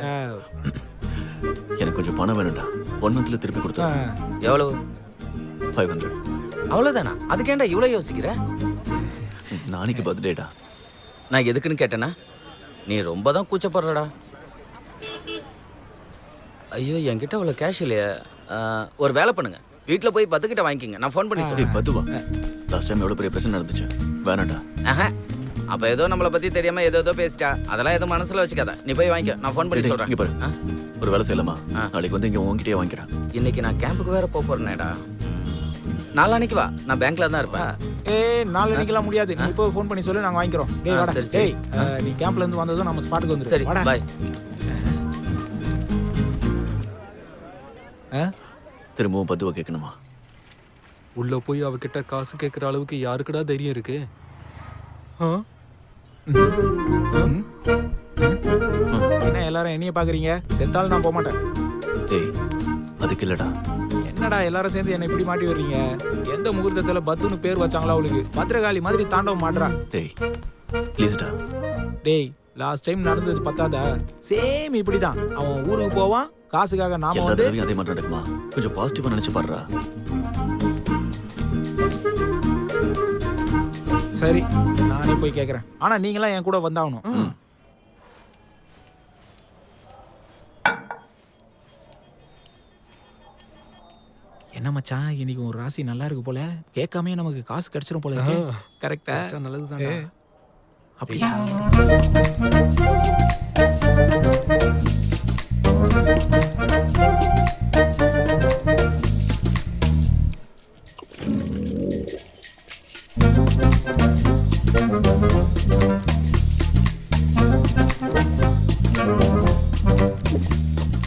எனக்கு கொஞ்சம் பணம் வேணும்டா. 1 மந்த்ல திருப்பி கொடுத்தா எவ்வளவு? 500. அவ்வளவுதானா? அதுக்கேண்டா இவ்வளவு யோசிக்கிற? நாளைக்கு பர்த்டேடா. நான் எதுக்குன்னு கேட்டேனா? நீ ரொம்ப தான் கூச்சப்படுறடா. ஐயோ, என்கிட்ட அவ்வளோ கேஷ் இல்லையா? ஒரு வேலை பண்ணுங்க, வீட்டில் போய் 10 கிட்ட வாங்கிக்கிங்க. நான் ஃபோன் பண்ணி சொல்றேன். 10வா? லாஸ்ட் டைம் எவ்வளோ பெரிய பிரச்சனை நடந்துச்சு. வேணாண்டா. அப்போ ஏதோ நம்மளை பற்றி தெரியாமல் ஏதோ பேசிட்டா. அதெல்லாம் எதுவும் மனசில் வச்சுக்காத. நீ போய் வாங்கிக்க, நான் ஃபோன் பண்ணி சொல்கிறேன். இங்கே பாரு, ஒரு வேலை செய்யலாமா? நாளைக்கு வந்து இங்கே உங்ககிட்டயே வாங்கிக்கிறேன். இன்னைக்கு நான் கேம்புக்கு வேற போறேனேடா. நாளான்னைக்கு வா, நான் பேங்க்ல தான் இருப்பேன். நாளைக்கெல்லாம் முடியாது. நீ இப்போ ஃபோன் பண்ணி சொல்லு, நாங்கள் வாங்கிக்கிறோம். டேய் வாடா. டேய் நீ கேம்ப்ல இருந்து வந்ததும் நம்ம ஸ்பாட்டுக்கு வந்துரு. சரி, பை. திரும்பவும் 10 கேட்கணுமா? உள்ள போய் அவகிட்ட காசு கேட்குற அளவுக்கு யாருக்குடா தைரியம் இருக்கு? என்ன எல்லாரும் என்னைய பாக்குறீங்க? செத்தாலும் நான் போக மாட்டேன். டேய் அதுக்கு இல்லடா. என்னடா எல்லாரும் சேர்ந்து என்ன இப்படி மாட்டி வர்றீங்க? எந்த முகூர்த்தத்துல பத்துன்னு பேர் வச்சாங்களா அவளுக்கு? பத்திரகாளி மாதிரி தாண்டவ மாட்றா. டேய் ப்ளீஸ்டா. டேய் லாஸ்ட் டைம் நடந்தது பத்தாதா? சேம் இப்படிதான். அவன் ஊருக்கு போவான், காசுக்காக நாம வந்து அதே மாதிரி நடக்குமா? கொஞ்சம் பாசிட்டிவா நினைச்சு பாருடா. சரி, நானே போய் கேட்கறேன். ஆனா நீங்களாம் என் கூட வந்தாகணும். என்ன மச்சான், இன்னைக்கு ஒரு ராசி நல்லா இருக்கு போல. கேட்காமே நமக்கு காசு கிடைச்சிரும் போல. கரெக்டா? நல்லதுதான். அப்படியா?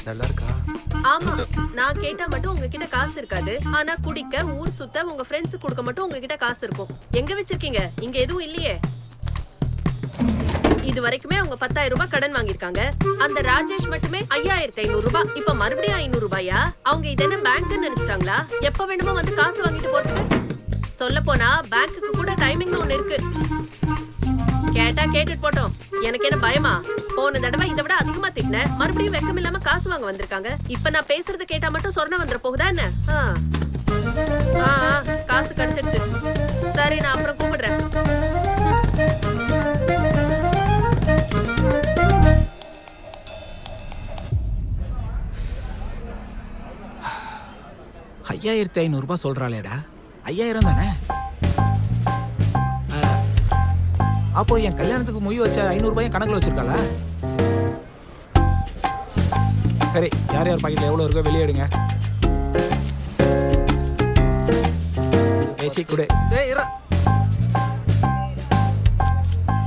நல்லா இருக்கா? ஆமா, நான் கேட்டா மட்டும் உங்ககிட்ட காசு இருக்காது. ஆனா குடிக்க, ஊர் சுத்த, உங்க ஃப்ரெண்ட்ஸ் கொடுக்க மட்டும் உங்ககிட்ட காசு இருக்கும். எங்க வச்சிருக்கீங்க? இங்க எதுவும் இல்லையே. இது வரைக்குமே அவங்க 10,000 ரூபாய் கடன் வாங்கியிருக்காங்க. அந்த ராஜேஷ் மட்டுமே 5,500 ரூபாய். இப்ப மறுபடியும் 500 ரூபாயா? அவங்க இது என்ன பேங்க்னு நினைச்சிட்டாங்களா? எப்ப வேணுமோ வந்து காசு வாங்கிட்டு போறதுக்கு. சொல்ல போனா பேங்க்குக்கு கூட டைமிங்னு ஒண்ணு இருக்கு. கேட்டா கேட்டுட்டு போட்டோம். எனக்கு என்ன பயமா? போன தடவை இதை விட அதிகமா திட்டினேன். மறுபடியும் வெக்கம் இல்லாம காசு வாங்க வந்திருக்காங்க. இப்ப நான் பேசுறத கேட்டா மட்டும் சொர்ணம் வந்துட போகுதா என்ன? காசு கிடைச்சிருச்சு. சரி, நான் அப்புறம் கூப்பிடுறேன். $5,500 சொல்றாளேடா. 5,000 தானே? அப்போ என் கல்யாணத்துக்கு மொய் வச்ச 500 ரூபாய் கணக்குல வச்சிருக்காளா? சரி, யார் யார் பாக்கெட்ல எவ்வளவு இருக்கோ வெளியே எடுங்க. பேச்சு கொடு.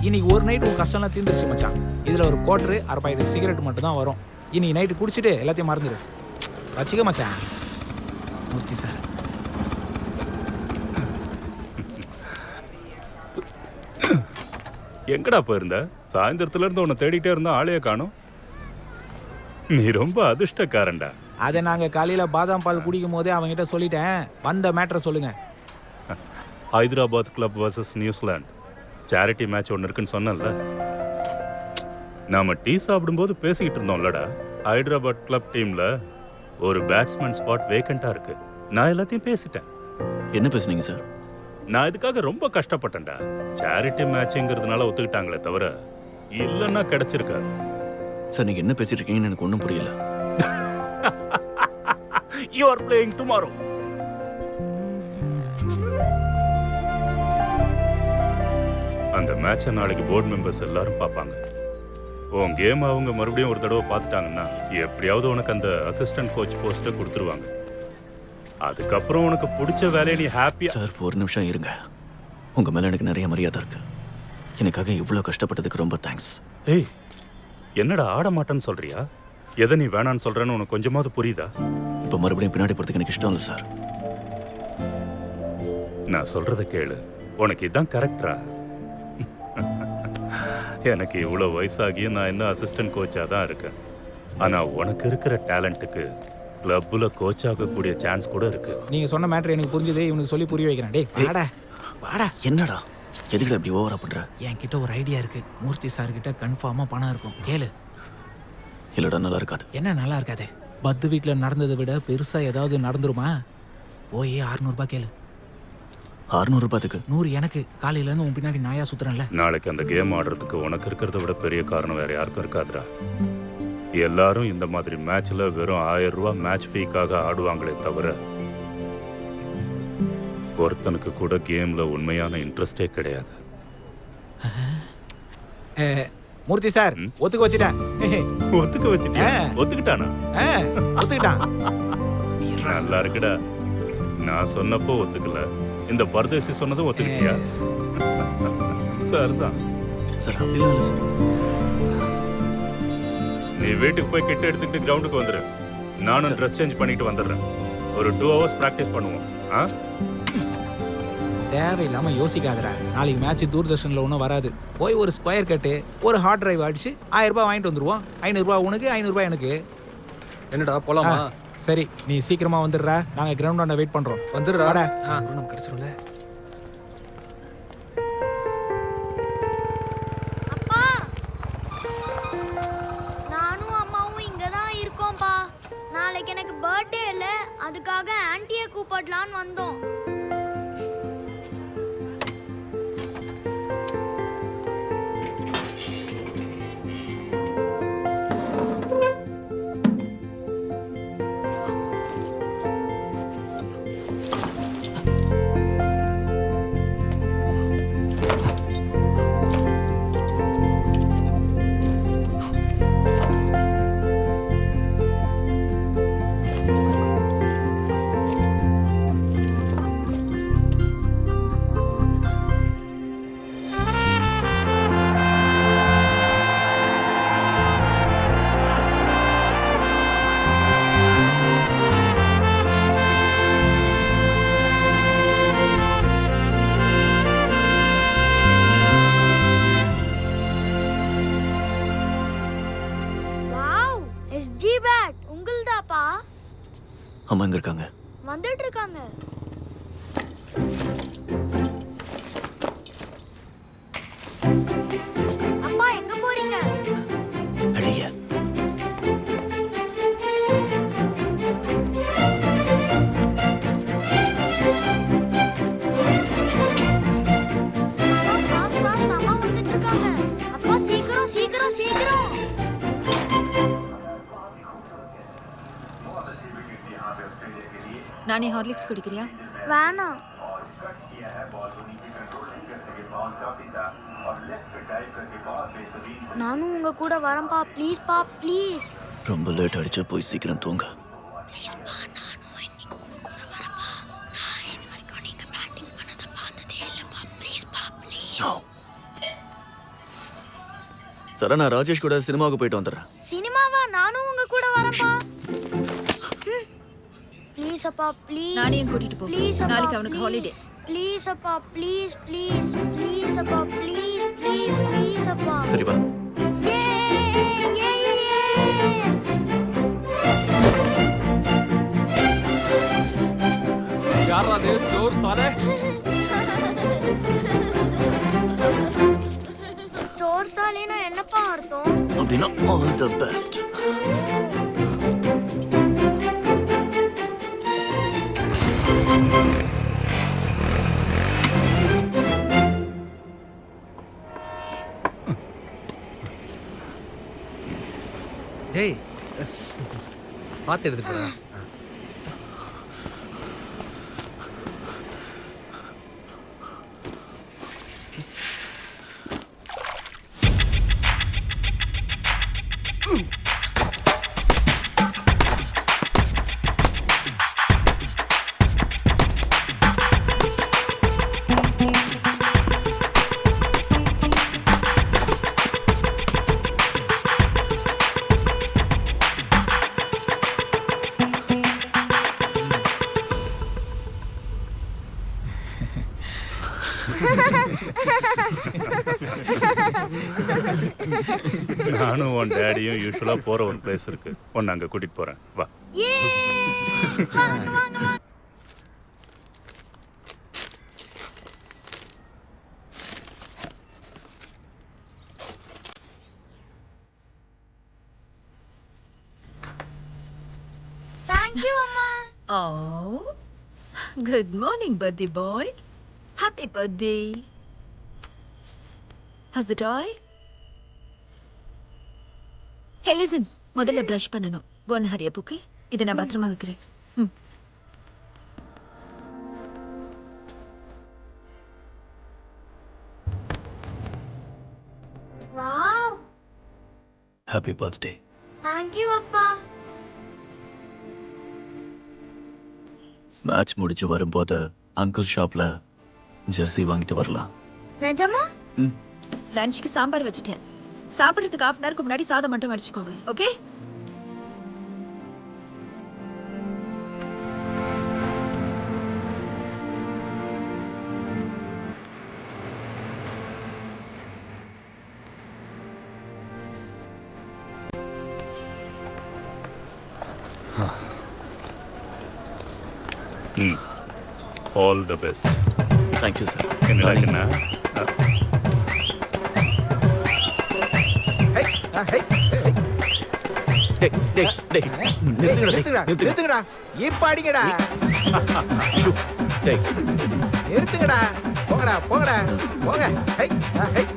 இன்னைக்கு ஒரு நைட் உன் கஷ்டம்லாம் தீர்ந்துருச்சு மச்சான். இதுல ஒரு குவார்டரு, அரை பாக்கெட் சிகரெட் மட்டும் தான் வரும். இன்னைக்கு நைட்டு குடிச்சிட்டு எல்லாத்தையும் மறந்துடு. வச்சுக்க மச்சான். மூர்த்தி சார், எங்கடா போயிருந்த? சாயந்தரத்துல இருந்து உன்னை தேடிட்டே இருந்தா ஆளைய காணோம். நீ ரொம்ப அதிர்ஷ்டக்காரன்டா. அதை நாங்க காலையில பாதாம் பால் குடிக்கும் போதே அவங்ககிட்ட சொல்லிட்டேன். வந்த மேட்டரை சொல்லுங்க. Hyderabad club versus New Zealand charity match ஒன்று இருக்குன்னு சொன்னல. நாம டீ சாப்பிடும்போது பேசிக்கிட்டு இருந்தோம்லடா. ஹைதராபாத் கிளப் டீம்ல ஒரு பேட்ஸ்மேன் ஸ்பாட் வேக்கண்டா இருக்கு. நான் எல்லாத்தையும் பேசிட்டேன். என்ன பேசுனீங்க சார்? நான் இதுக்காக ரொம்ப கஷ்டப்பட்டேன்டா. சேரிட்டி மேட்ச்ங்கிறதுனால ஒத்துக்கிட்டாங்களே தவிர இல்லைன்னா கிடைச்சிருக்காரு. சார், நீங்க என்ன பேசிட்டு இருக்கீங்கன்னு எனக்கு ஒன்றும் புரியல. You are playing tomorrow. அந்த மேட்சை நாளைக்கு போர்டு மெம்பர்ஸ் எல்லாரும் பார்ப்பாங்க. உன் கேம் அவங்க மறுபடியும் ஒரு தடவை பார்த்துட்டாங்கன்னா எப்படியாவது உனக்கு அந்த அசிஸ்டன்ட் கோச் போஸ்ட்டை கொடுத்துருவாங்க. அதுக்கப்புறம் உனக்கு பிடிச்ச வேலையை நீ ஹாப்பியா. சார், ஒரு நிமிஷம் இருங்க. உங்க மேல எனக்கு நிறைய மரியாதை இருக்கு. எனக்காக இவ்வளோ கஷ்டப்பட்டதுக்கு ரொம்ப தேங்க்ஸ். ஏய், என்னடா ஆட மாட்டேன்னு சொல்றியா? எதை நீ வேணான்னு சொல்றேன்னு உனக்கு கொஞ்சமாவது புரியுதா? இப்போ மறுபடியும் பின்னாடி போறதுக்கு எனக்கு இஷ்டம் இல்லை சார். நான் சொல்றத கேளு. உனக்கு இதான் கரெக்டா? எனக்கு இவ்வளோ வயசாகியும் நான் இன்னும் அசிஸ்டன்ட் கோச்சாக தான் இருக்கேன். ஆனால் உனக்கு இருக்கிற டேலண்ட்டுக்கு கிளப்பில் கோச் ஆகக்கூடிய சான்ஸ் கூட இருக்கு. நீங்க சொன்ன மேட்டர் எனக்கு புரிஞ்சுது. இவனுக்கு சொல்லி புரிய வைக்கிறேன். டேய் வாடா வாடா. என்னடா எதுக்கு இப்படி ஓவரா பண்ற? என்கிட்ட ஒரு ஐடியா இருக்கு. மூர்த்தி சார் கிட்ட கன்ஃபார்மா பணம் இருக்கும். கேளு. இல்லடா, நல்லா இருக்காது. என்ன நல்லா இருக்காது? பத்து வீட்டில் நடந்ததை விட பெருசா ஏதாவது நடந்துருமா? போய் 600 ரூபாய் கேளு. 600 ரூபாய்க்கு 100 எனக்கு. காலையில இருந்து உன் பின்னாடி நாயா சுத்துறேன்ல. நாளைக்கு அந்த கேம் ஆடுறதுக்கு உனக்கு இருக்கிறத விட பெரிய காரணம் வேற யாருக்கும் இருக்காதுடா. எல்லாரும் இந்த மாதிரி மேட்ச்ல வெறும் 1000 ரூபாய் மேட்ச் ஃபீக்காக ஆடுவாங்களே தவிர ஒருத்தனுக்கு கூட கேம்ல உண்மையான இன்ட்ரெஸ்டே கிடையாது. மூர்த்தி சார், ஒத்துக்க வச்சுட்டேன். ஒத்துக்க வச்சுட்டியா? ஒத்துக்கிட்டானா? ஒத்துக்கிட்டான். நல்லா இருக்குடா. நான் சொன்னப்போ ஒத்துக்கல. இந்த பரதேசி சொன்னதும் ஒத்துக்கிட்டியா? சார் தான். சார், அப்படிலாம் இல்லை சார். நீ வீட்டுக்கு போய் கிட்ட எடுத்துக்கிட்டு கிரவுண்டுக்கு வந்துடு. நானும் ட்ரெஸ் சேஞ்ச் பண்ணிட்டு வந்துடுறேன். ஒரு 2 hours ப்ராக்டிஸ் பண்ணுவோம். தேவையில்லாம யோசிக்காதடா. நாளைக்கு மேட்ச் தூர்தர்ஷன்ல ஒன்றும் வராது. போய் ஒரு ஸ்கொயர் கட்டு, ஒரு ஹார்ட் டிரைவ் அடிச்சு 1000 ரூபாய் வாங்கிட்டு வந்துருவோம். 500 ரூபாய் உனக்கு, 500 ரூபாய் எனக்கு. என்னடா போலாமா? சரி, நீ சீக்கிரமா வந்துடுறா. நாங்க கிரவுண்டாண்ட வெயிட் பண்றோம். வந்துடுறா. நமக்கு கிடைச்சிரும்ல. அப்பா, நானும் அம்மாவும் இங்க தான் இருக்கோம்பா. நாளைக்கு எனக்கு பர்த்டே இல்ல, அதுக்காக ஆன்ட்டியை கூப்பிடலான்னு வந்தோம். அம்மா எங்க இருக்காங்க? வந்துட்டு இருக்காங்க. அப்பா எங்க போறீங்க? அழிய அம்மா வந்துட்டு இருக்காங்க. அப்பா சீக்கிரம் சீக்கிரம் சீக்கிரம். நானே ஹார்லிக்ஸ் குடிக்கிறியா? வேணாம். நானும் உங்க கூட வரேன்ப்பா. ப்ளீஸ் பா ப்ளீஸ். ரொம்ப லேட் ஆயிடுச்சு, போய் சீக்கிரம் தூங்க. ப்ளீஸ் பா, நானும் இன்னைக்கு உங்க கூட வரேன்ப்பா. நான் இது வரைக்கும் நீங்க பேட்டிங் பண்ணத பார்த்ததே இல்லப்பா. ப்ளீஸ் பா ப்ளீஸ். சரா, நான் ராஜேஷ் கூட சினிமாவுக்கு போயிட்டு வந்துடுறேன். சினிமாவா? நானும் உங்க கூட வரேன்ப்பா. ப்ளீஸ் அப்பா ப்ளீஸ். நானே கூட்டிட்டு போ. ப்ளீஸ் நாளைக்கு அவனுக்கு ஹாலிடே. ப்ளீஸ் அப்பா ப்ளீஸ் ப்ளீஸ் ப்ளீஸ் அப்பா ப்ளீஸ் ப்ளீஸ் ப்ளீஸ் அப்பா. சரி வா. யாரா அது ஜோர் சாலே? சோர் சாலேனா என்னப்பா அர்த்தம்? அப்படின்னா ஆல் தி பெஸ்ட். ஜெய் பார்த்து எடுத்துட்டு போடா. நானும் உன் டேடியும் யூஸ்வலாக போகிற ஒரு பிளேஸ் இருக்கு, உன்னை அங்கே கூட்டிகிட்டு போகிறேன், வா. Thank you அம்மா. Oh, good morning, birthday boy. Happy birthday. How's the toy? Hey, listen. முதல்ல brush பண்ணணும். Go and hurry up, okay? இதை நான் பத்திரமா வைக்கிறேன். Wow. Happy birthday. Thank you அப்பா. மேட்ச் முடிச்சு வரும்போது அங்கிள் ஷாப்ல ஜெர்சி வாங்கிட்டு வரலாம். நிஜமா? லஞ்சுக்கு சாம்பார் வச்சுட்டேன். சாப்பிடுறதுக்கு 1/2 hourக்கு முன்னாடி சாதம் மட்டும் வடிச்சுக்கோங்க, okay? All the best. Thank you sir. என்ன நிறுத்துங்கடா. இப்ப அடிங்கடா. நிறுத்துங்கடா. போங்கடா போங்கடா போங்க.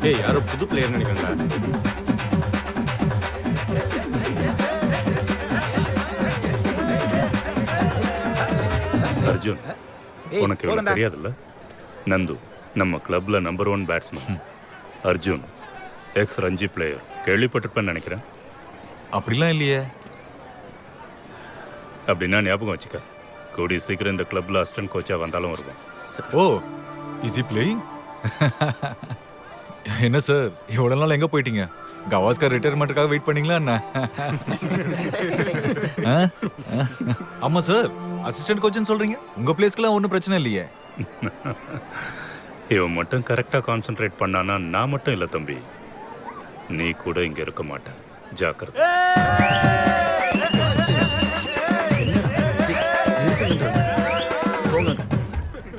ஏய், யாரோ புது பிளேயர் நினைக்கிறேன்டா. அர்ஜுன், உனக்கு இவ்வளவு தெரியாதுல்ல? நந்து நம்ம கிளப்ல number 1 batsman. Arjun ex Ranji player, கேள்விப்பட்டிருப்பேன்னு நினைக்கிறேன். அப்படிலாம் இல்லையே. அப்படின்னா ஞாபகம் வச்சுக்க, கூடி சீக்கிரம் இந்த கிளப்ல அசிஸ்டன்ட் கோச்சா வந்தாலும் வருவோம். ஓ, இஸ் ஹி பிளேயிங்? என்ன சார், இவ்வளோ நாள் எங்கே போயிட்டீங்க? கவாஸ்கர் ரிட்டையர்மெண்ட்டுக்காக வெயிட் பண்ணீங்களா என்ன? ஆமாம் சார், அசிஸ்டன்ட் கோச்சுன்னு சொல்கிறீங்க. உங்கள் பிளேஸ்க்குலாம் ஒன்றும் பிரச்சனை இல்லையே. இவன் மட்டும் கரெக்டாக கான்சென்ட்ரேட் பண்ணானா நான் மட்டும் இல்லை தம்பி, நீ கூட இங்கே இருக்க மாட்டேன். ஜாக்கிரதை.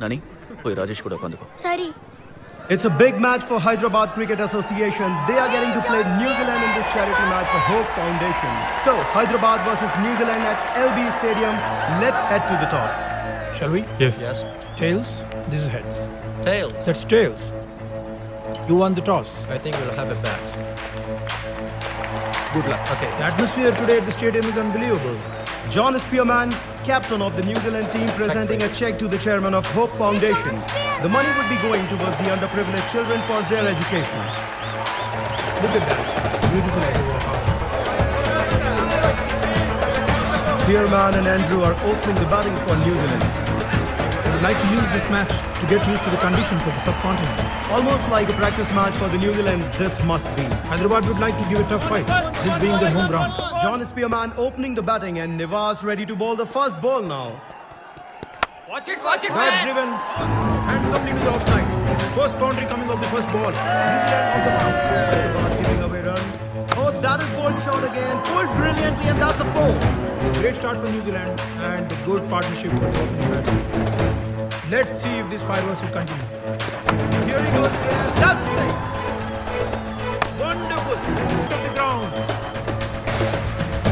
ஹனி போய் ராஜேஷ் கூட உட்காந்துக்கோ. சரி. It's a big match for Hyderabad Cricket Association. They are getting to play New Zealand in this charity match for Hope Foundation. So, Hyderabad versus New Zealand at LB Stadium. Let's head to the toss. Shall we? Yes. Tails. This is heads. Tails. That's tails. You won the toss. I think we'll have a bat. Good luck. Okay. The atmosphere today at the stadium is unbelievable. John Spearman, captain of the New Zealand team, presenting a check to the chairman of Hope Foundation. The money would be going towards the underprivileged children for their education. Look at that. Beautiful idea. Spearman and Andrew are opening the batting for New Zealand. I would like to use this match to get used to the conditions of the subcontinent. Almost like a practice match for the New Zealand, this must be. Hyderabad would like to give a tough fight, this being their home ground. John Spearman opening the batting and Nivas ready to bowl the first ball now. Watch it, Bad driven, handsomely to the offside. First boundary coming off the first ball. New Zealand out the ground. Hyderabad giving away runs. Oh, that is ball shot again. Pulled brilliantly and that's a 4. A great start for New Zealand and a good partnership for the opening batsman. Let's see if this fireworks will continue. Here he goes again. That's it. Wonderful. Off the ground.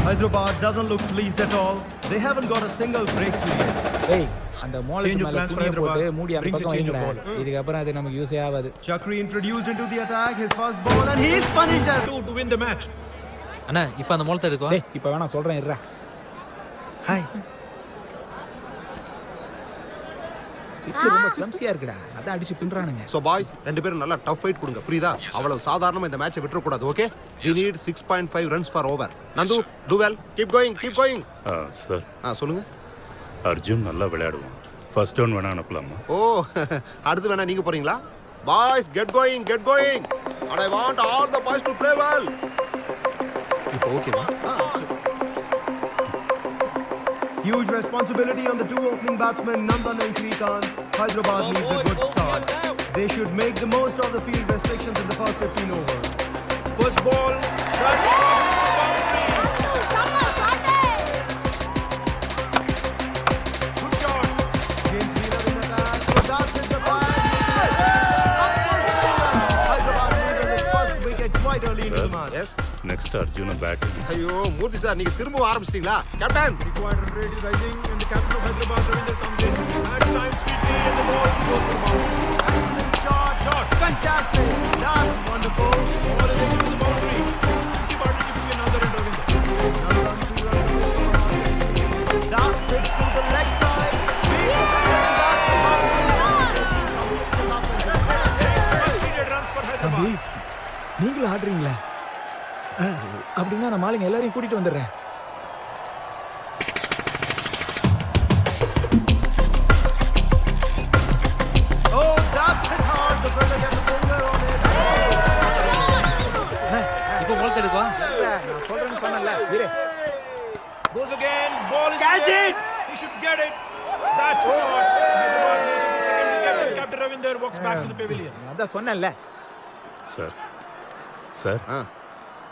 Hyderabad doesn't look pleased at all. They haven't got a single breakthrough yet. Hey, அந்த மோளுக்கு மேல துணியை போட்டு மூடி அந்த Brings a பக்கம் change of வைங்கடா. ball. இதுக்கு அப்புறம் அது நமக்கு யூஸே ஆகாது. Chakri introduced into the attack. His first ball and he is punished as to win the match. அண்ணா இப்போ அந்த மோளத்தை எடுக்கவா? டேய் இப்போ வேணா சொல்றேன் இருடா. ஹாய். பிட்ச் ரொம்ப கிளம்சியா இருக்குடா. அதான் அடிச்சு பின்றானுங்க. ஸோ பாய்ஸ் ரெண்டு பேரும் நல்லா டஃப் ஃபைட் கொடுங்க புரியுதா? அவ்வளவு சாதாரணமா இந்த மேட்சை விட்டுறக்கூடாது. Okay, we need 6.5 runs for over. Nandu do well, keep going. Sir சொல்லுங்க. அர்ஜுன் நல்லா விளையாடுவான். ஃபர்ஸ்ட் டவுன் வேணா அனுப்பலாமா? ஓ, அடுத்து வேணா நீங்க போறீங்களா? Boys get going and I want all the boys to play well. இப்போ ஓகேவா? huge responsibility on the two opening batsmen, Nandan and Srikanth. Hyderabad needs a good start. They should make the most of the field restrictions in the first 15 overs. First ball. Yes. Next Arjun batting. ஐயோ மூர்த்தி சார், நீங்க திரும்ப ஆரம்பிச்சிட்டீங்களா? Captain. Required run rate is rising and the captain of Hyderabad, Ravinder, comes in. At time sweetly and the ball goes to the boundary. Excellent shot. Fantastic. That's wonderful. Ball is to the boundary. The partnership between Nandan and Ravinder. That's it to the leg side. Runs for Hyderabad. நீங்களும் ஆடுறீங்களா? அப்படின்னா நான் மாலிங்க எல்லாரையும் கூட்டிட்டு வந்துடுறேன். Oh, that's hit hard. The fella gets a finger on it. இப்போ மோளத்தை எடுக்கவா? நான் சொல்றேன்னு சொன்னேன்ல. இரு. Goes again. Ball is catch it. He should get it. That's good. Hyderabad loses the second wicket and Captain Ravinder walks back to the pavilion. அதான் சொன்னேன்ல. சார்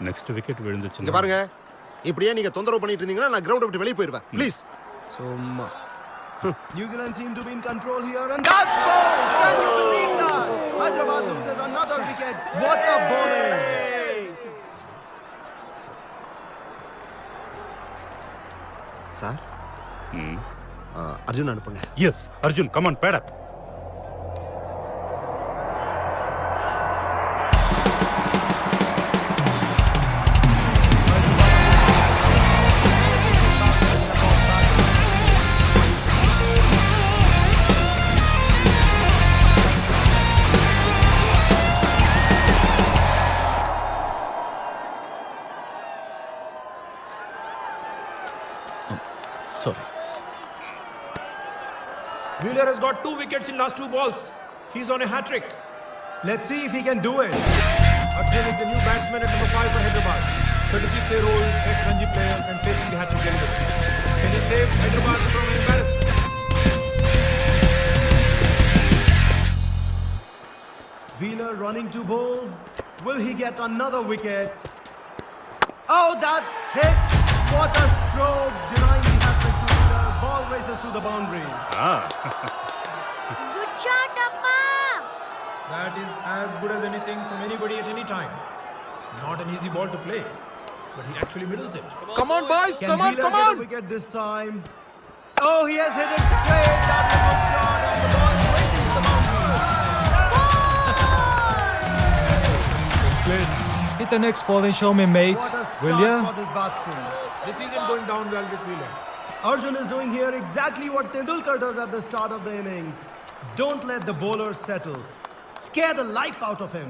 நெக்ஸ்ட் விக்கெட் விழுந்துச்சு. இங்க பாருங்க, இப்படியே நீங்க தொந்தரவு பண்ணிட்டு இருந்தீங்கன்னா நான் கிரவுண்ட் விட்டு வெளியே போயிடுவேன். ப்ளீஸ். சும்மா. New Zealand seem to be in control here and that's ball. Can you believe that? Hyderabad loses another wicket. What a bowling. Sir, Arjun அனுப்புங்க. Yes Arjun, come on, bat up. Sorry. Wheeler has got 2 wickets in last 2 balls. He's on a hat-trick. Let's see if he can do it. Arjun is the new batsman at number 5 for Hyderabad. 36-year-old ex-Ranji player and facing the hat-trick delivery. Can he save Hyderabad from embarrassment? Wheeler running to bowl. Will he get another wicket? Oh, that's hit. What a stroke. Denying the hat-trick to Wheeler. Ball races to the boundary. Good shot, Appa! That is as good as anything from anybody at any time. Not an easy ball to play, but he actually middles it. Come on, boys! Can Come on, Wheeler come get a on! wicket this time? Oh, he has hit it straight. That's a good shot, and the ball is racing to the boundary. Hit the next ball and show me, mate. What a start Will ya? for this batsman. This isn't going down well with Wheeler. Arjun is doing here exactly what Tendulkar does at the start of the innings. Don't let the bowler settle. Scare the life out of him.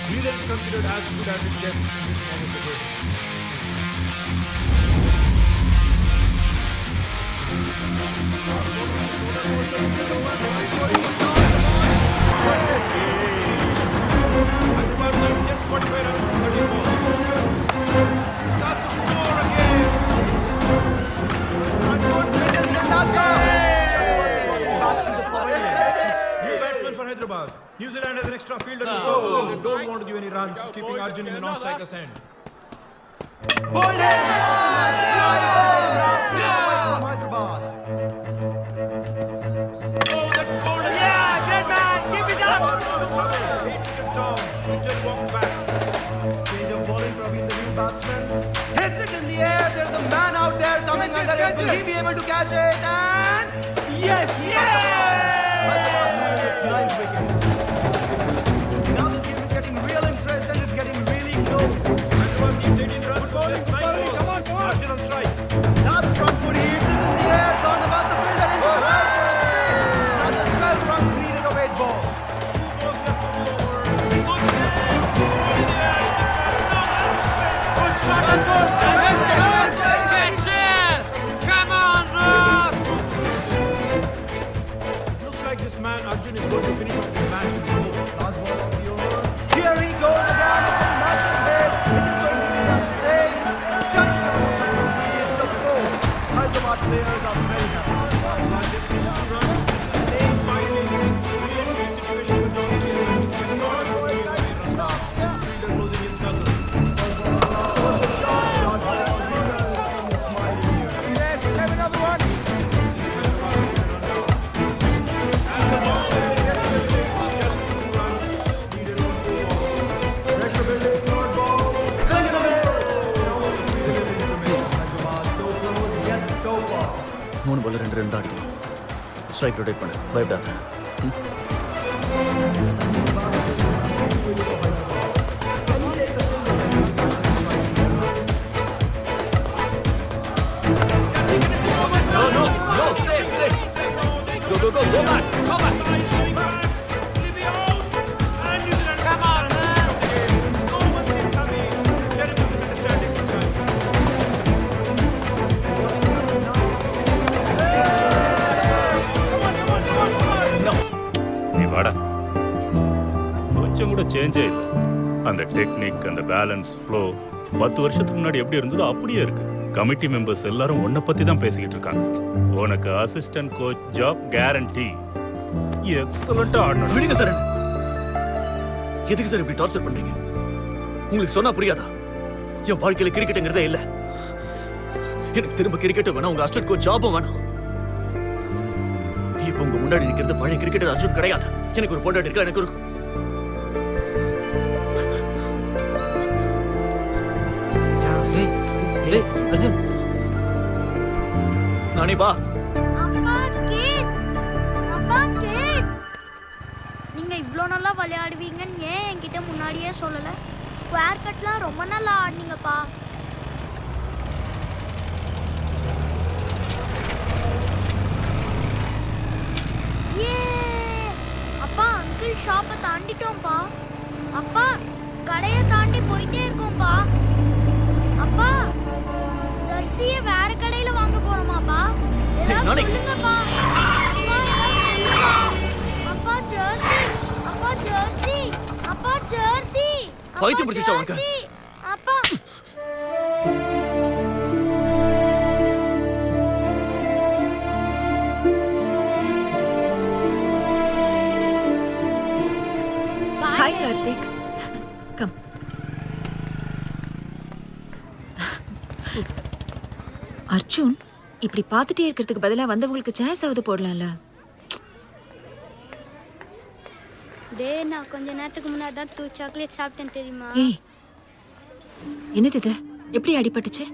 Wheeler is considered as good as it gets in this form of the game. Hyderabad led just 45 runs in 30 balls. That's a 4 again. New batsman for Hyderabad. New Zealand has an extra fielder, so don't want to give any runs, keeping Arjun in the non-striker's end. Oh, that's bowled. Yeah, great man. Keep it up. 8 wickets down. Mitchell walks back. Change of bowling, Praveen, the new batsman. Hits it in the air. There's a man out there coming under it. Will he be able to catch it? And yes, he got its 9th wicket. Now this game is getting real interest and it's getting really close. Hyderabad needs 18 runs. Just 9 balls. Come on. Arjun on strike. That's front foot. He hits it in the air. Gone about the fielder. Another 12 runs needed of 8 balls. 2 balls left for more. Good shot. Come on, Ross! Looks like this man Arjun is going to finish off this match with a score. Last ball of the over. Here he goes again. It's a massive hit. Is it going to be a 6? Just it's a 4. Hyderabad players are very happy. Just 2 runs. This is late fighting. Really situation for John Spearman. When not avoiding a run down. Fielder closing in circle. மூணு பால் 2 ரன் தான் அடிக்கணும். ஸ்ட்ரைக் ரொட்டேட் பண்ணு, பயப்படாத. Go back. Come on, man. No one seems happy. Terrible misunderstanding from China. நீ வாடா. கொஞ்சம் கூட சேஞ்சே இல்லை. அந்த டெக்னிக், அந்த பேலன்ஸ், ஃப்ளோ 10 வருஷத்துக்கு முன்னாடி எப்படி இருந்ததோ அப்படியே இருக்கு. கமிட்டி மெம்பர்ஸ் எல்லாரும் உன்னை பத்தி தான் பேசிக்கிட்டு இருக்காங்க. உனக்கு அசிஸ்டன்ட் கோச் ஜாப் கேரண்டி. எக்ஸலண்டா ஆடணும். விடுங்க சார். எதுக்கு சார் இப்படி டார்ச்சர் பண்றீங்க? உங்களுக்கு சொன்னா புரியாதா? என் வாழ்க்கையில கிரிக்கெட்டுங்கிறதே இல்ல. எனக்கு திரும்ப கிரிக்கெட்டும் வேணாம், உங்க அசிஸ்டன்ட் கோச் ஜாபும் வேணாம். இப்போ உங்க முன்னாடி நிக்கிறது பழைய கிரிக்கெட்டர் அர்ஜுன் கிடையாது. எனக்கு ஒரு பொண்டாட்டி இருக்கா, எனக்கு ஒரு அர்ஜுன் நானே வா. அப்பா கேட், அப்பா கேட். நீங்க இவ்ளோ நல்லா விளையாடுவீங்கன்னு ஏன் என்கிட்ட முன்னாடியே சொல்லல? ஸ்கொயர் கட்லாம் ரொம்ப நல்லா ஆடுனீங்கப்பா. ஏ அப்பா, அங்கிள் ஷாப்பை தாண்டிட்டோம்ப்பா. அப்பா, கடையை தாண்டி போயிட்டே இருக்கோம்ப்பா. அப்பா, ஜெர்சியை வேற கடையில வாங்க போறோமாப்பா? ஏதாவது சொல்லுங்கப்பா. அப்பா, ஏதாவது சொல்லுங்க. அப்பா ஜெர்சி, அப்பா ஜெர்சி, அப்பா ஜெர்சி, பைத்தியம் பிடிச்சிச்சா உனக்கு? அப்பா. ஹாய் கார்த்திக். கம். அர்ஜுன், இப்படி பார்த்துட்டே இருக்கிறதுக்கு பதிலா வந்தவங்களுக்கு சேஸ் ஆகுது போடலாம்ல. டேய் நான் கொஞ்ச நேரத்துக்கு முன்னாடி தான் 2 சாக்லேட் சாப்பிட்டேன் தெரியுமா? ஏய் என்னது இது? எப்படி அடிபட்டுச்சு?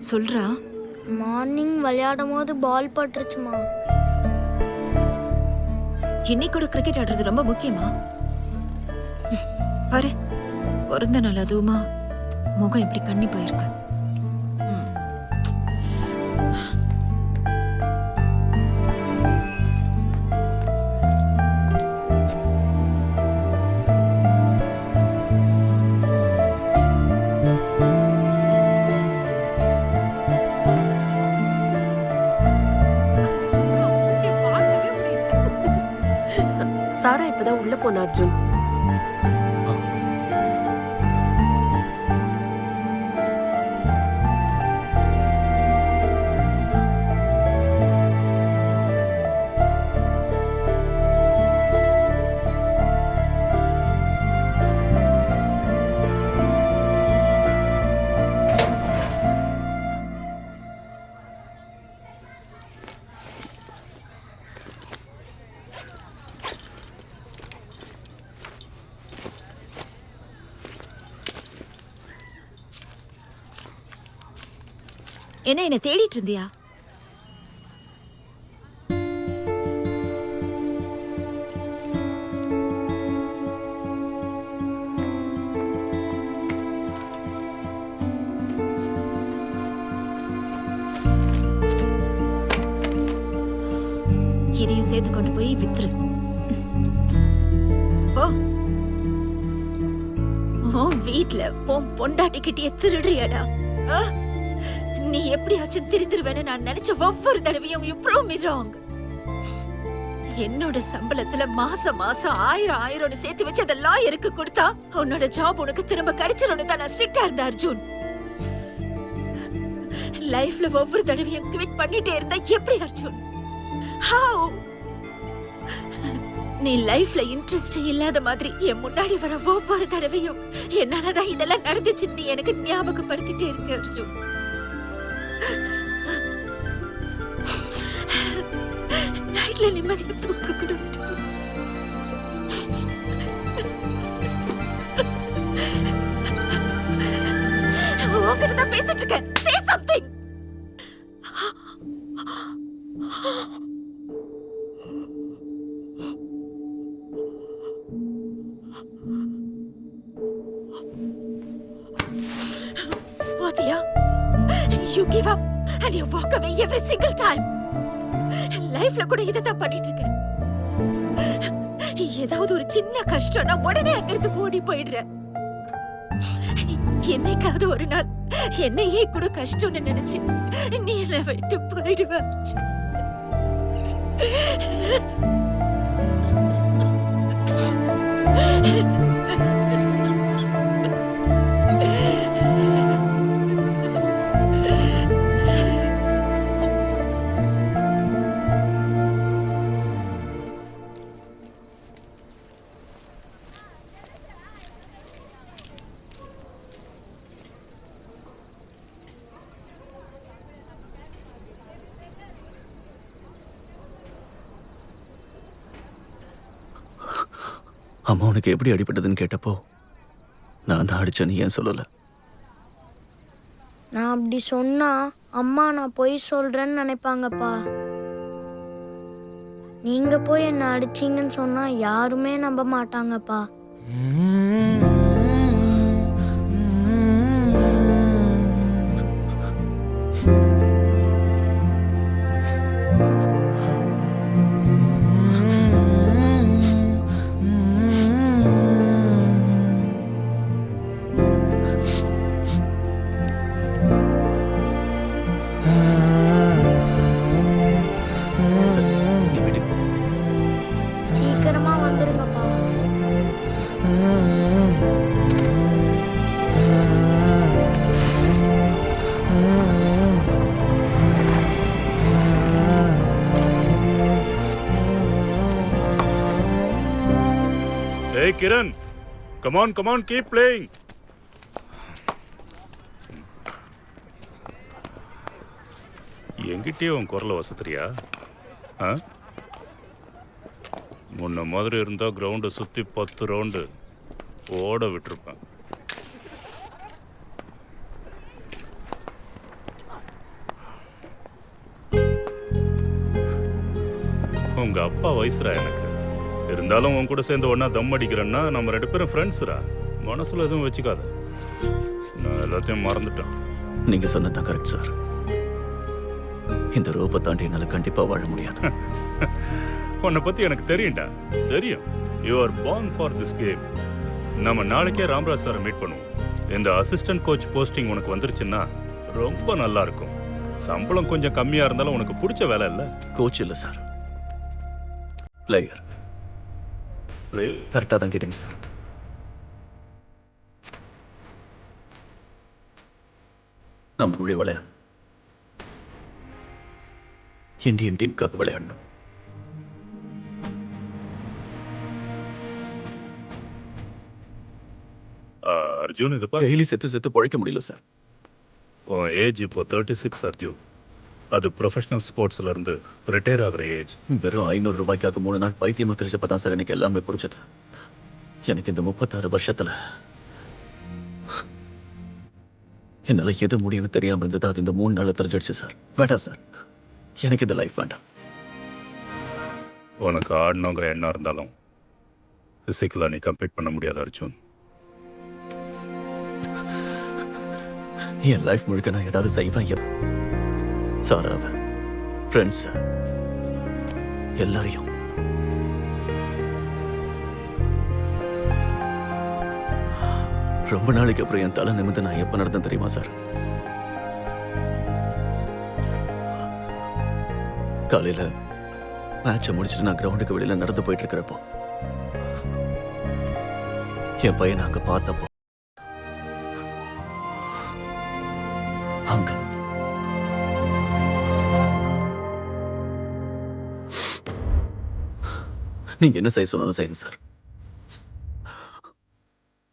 சொல்றா. மார்னிங் விளையாடும் போது பால் பட்டுருச்சுமா. இன்னைக்கு கூட கிரிக்கெட் ஆடுறது ரொம்ப முக்கியமா? பாரு பிறந்த நாள் அதுவுமா முகம் எப்படி கண்ணி போயிருக்கு. சாரா இப்பதான் உள்ள போன அர்ஜுன். என்ன தேடிட்டு இருந்தியா? இதையும் சேர்த்து கொண்டு போய் வித்துரு. வீட்டுல பொண்டாட்டிக்கிட்டே திருடுறியாடா? நீ எப்படியாச்சும் திருந்துருவேன்னு நான் நினைச்ச ஒவ்வொரு தடவையும் you prove me wrong. என்னோட சம்பளத்துல மாசம் 1000 சேர்த்து வச்சு அந்த லாயருக்கு கொடுத்தா உன்னோட ஜாப் உனக்கு திரும்ப கிடைச்சிரும்னு தான் நான் ஸ்ட்ரிக்டா இருந்த அர்ஜுன். லைஃப்ல ஒவ்வொரு தடவையும் குவிட் பண்ணிட்டே இருந்தா எப்படி அர்ஜுன்? How? நீ லைஃப்ல இன்ட்ரெஸ்ட் இல்லாத மாதிரி என் முன்னாடி வர ஒவ்வொரு தடவையும் என்னாலதான் இதெல்லாம் நடந்துச்சுன்னு நீ எனக்கு ஞாபகப்படுத்திட்டே இருக்க அர்ஜுன். நைட்ல நிம்மதியா தூக்க கூட உன்கிட்ட தான் பேசிட்டு இருக்கேன். Say something. Wadya, you give up and you walk away every single time. லைஃப்ல கூட இதைத்தான் பண்ணிட்டு இருக்கேன். ஏதாவது ஒரு சின்ன கஷ்டம்னா உடனே அங்கிருந்து ஓடி போயிடுற. என்னைக்காவது ஒரு நாள் என்னையே கூட கஷ்டம்னு நினைச்சு நீ என்னை விட்டு போயிடுவ. அம்மா உனக்கு எப்படி அடிபட்டதுன்னு கேட்டப்போ நான் தான் அடிச்சேன்னு ஏன் சொல்லல? நான் அப்படி சொன்னா அம்மா நான் பொய் சொல்றேன்னு நினைப்பாங்கப்பா. நீங்க போய் என்ன அடிச்சீங்கன்னு சொன்னா யாருமே நம்ப மாட்டாங்கப்பா. சீக்கிரமா வந்துருங்கப்பா. Hey Kiran, come on, keep playing. என்கிட்டயே உன் குரலை வசத்துறியா? ஆ? முன்ன மாதிரி இருந்தால் கிரவுண்டை சுற்றி 10 ரவுண்டு ஓட விட்டுருப்பேன். உங்க அப்பா வயசுரா எனக்கு. இருந்தாலும் உன் கூட சேர்ந்து ஒன்னா தம் அடிக்கிறேன்னா நம்ம 2 பேரும் ஃப்ரெண்ட்ஸ்ரா. மனசுல எதுவும் வச்சுக்காத. நான் எல்லாத்தையும் மறந்துட்டேன். நீங்க சொன்னதான் கரெக்ட் சார். இந்த ரோப்பை தாண்டி என்னால கண்டிப்பா வாழ முடியாது. உன்னை பத்தி எனக்கு தெரியும்டா, தெரியும். You are born for this game. நம்ம நாளைக்கே ராம்ராஜ் சாரை மீட் பண்ணுவோம். இந்த அசிஸ்டன்ட் கோச் போஸ்டிங் உனக்கு வந்துருச்சுன்னா ரொம்ப நல்லா இருக்கும். சம்பளம் கொஞ்சம் கம்மியா இருந்தாலும் உனக்கு பிடிச்ச வேலை இல்ல. கோச் இல்ல சார், பிளேயர். கரெக்டாக தான் கேட்டீங்க சார். நம்மளுடைய விளையாடு இந்தியன் டீமுக்காக விளையாடணும். அர்ஜுன், இது டெய்லி செத்து பழைக்க முடியல சார். உன் ஏஜ் இப்போ 36 அர்ஜுன். அது ப்ரொஃபஷனல் ஸ்போர்ட்ஸ்ல இருந்து ரிட்டையர் ஆகிற ஏஜ். வெறும் 500 ரூபாய்க்காக 3 நாள் பைத்தியமா தெரிஞ்சப்ப தான் சார் எனக்கு எல்லாமே புரிஞ்சது. எனக்கு இந்த 36 வருஷத்துல என்னால எது முடியும்னு தெரியாம இருந்தது. அது இந்த 3 நாள்ல தெரிஞ்சிடுச்சு சார். வேண்டாம் சார், எனக்கு இந்த லைஃப் வேண்டாம். உனக்கு ஆடணுங்கிற எண்ணம் இருந்தாலும் பிசிக்கலா நீ கம்ப்ளீட் பண்ண முடியாது அர்ஜுன். என் லைஃப் முழுக்க நான் ஏதாவது செய்வேன். சாராவை, ஃப்ரெண்ட்ஸ், எல்லாரையும். ரொம்ப நாளைக்கு அப்புறம் என் தலை நிமிந்து நான் எப்ப நடந்தேன் தெரியுமா சார்? காலையில மேட்சை முடிச்சுட்டு நான் கிரவுண்டுக்கு வெளியில நடந்து போயிட்டு இருக்கிறப்போ என் பையனை அங்க பார்த்தப்போ அங்க நீங்க என்ன செய்ய சொன்னாலும் செய்யுங்க சார்.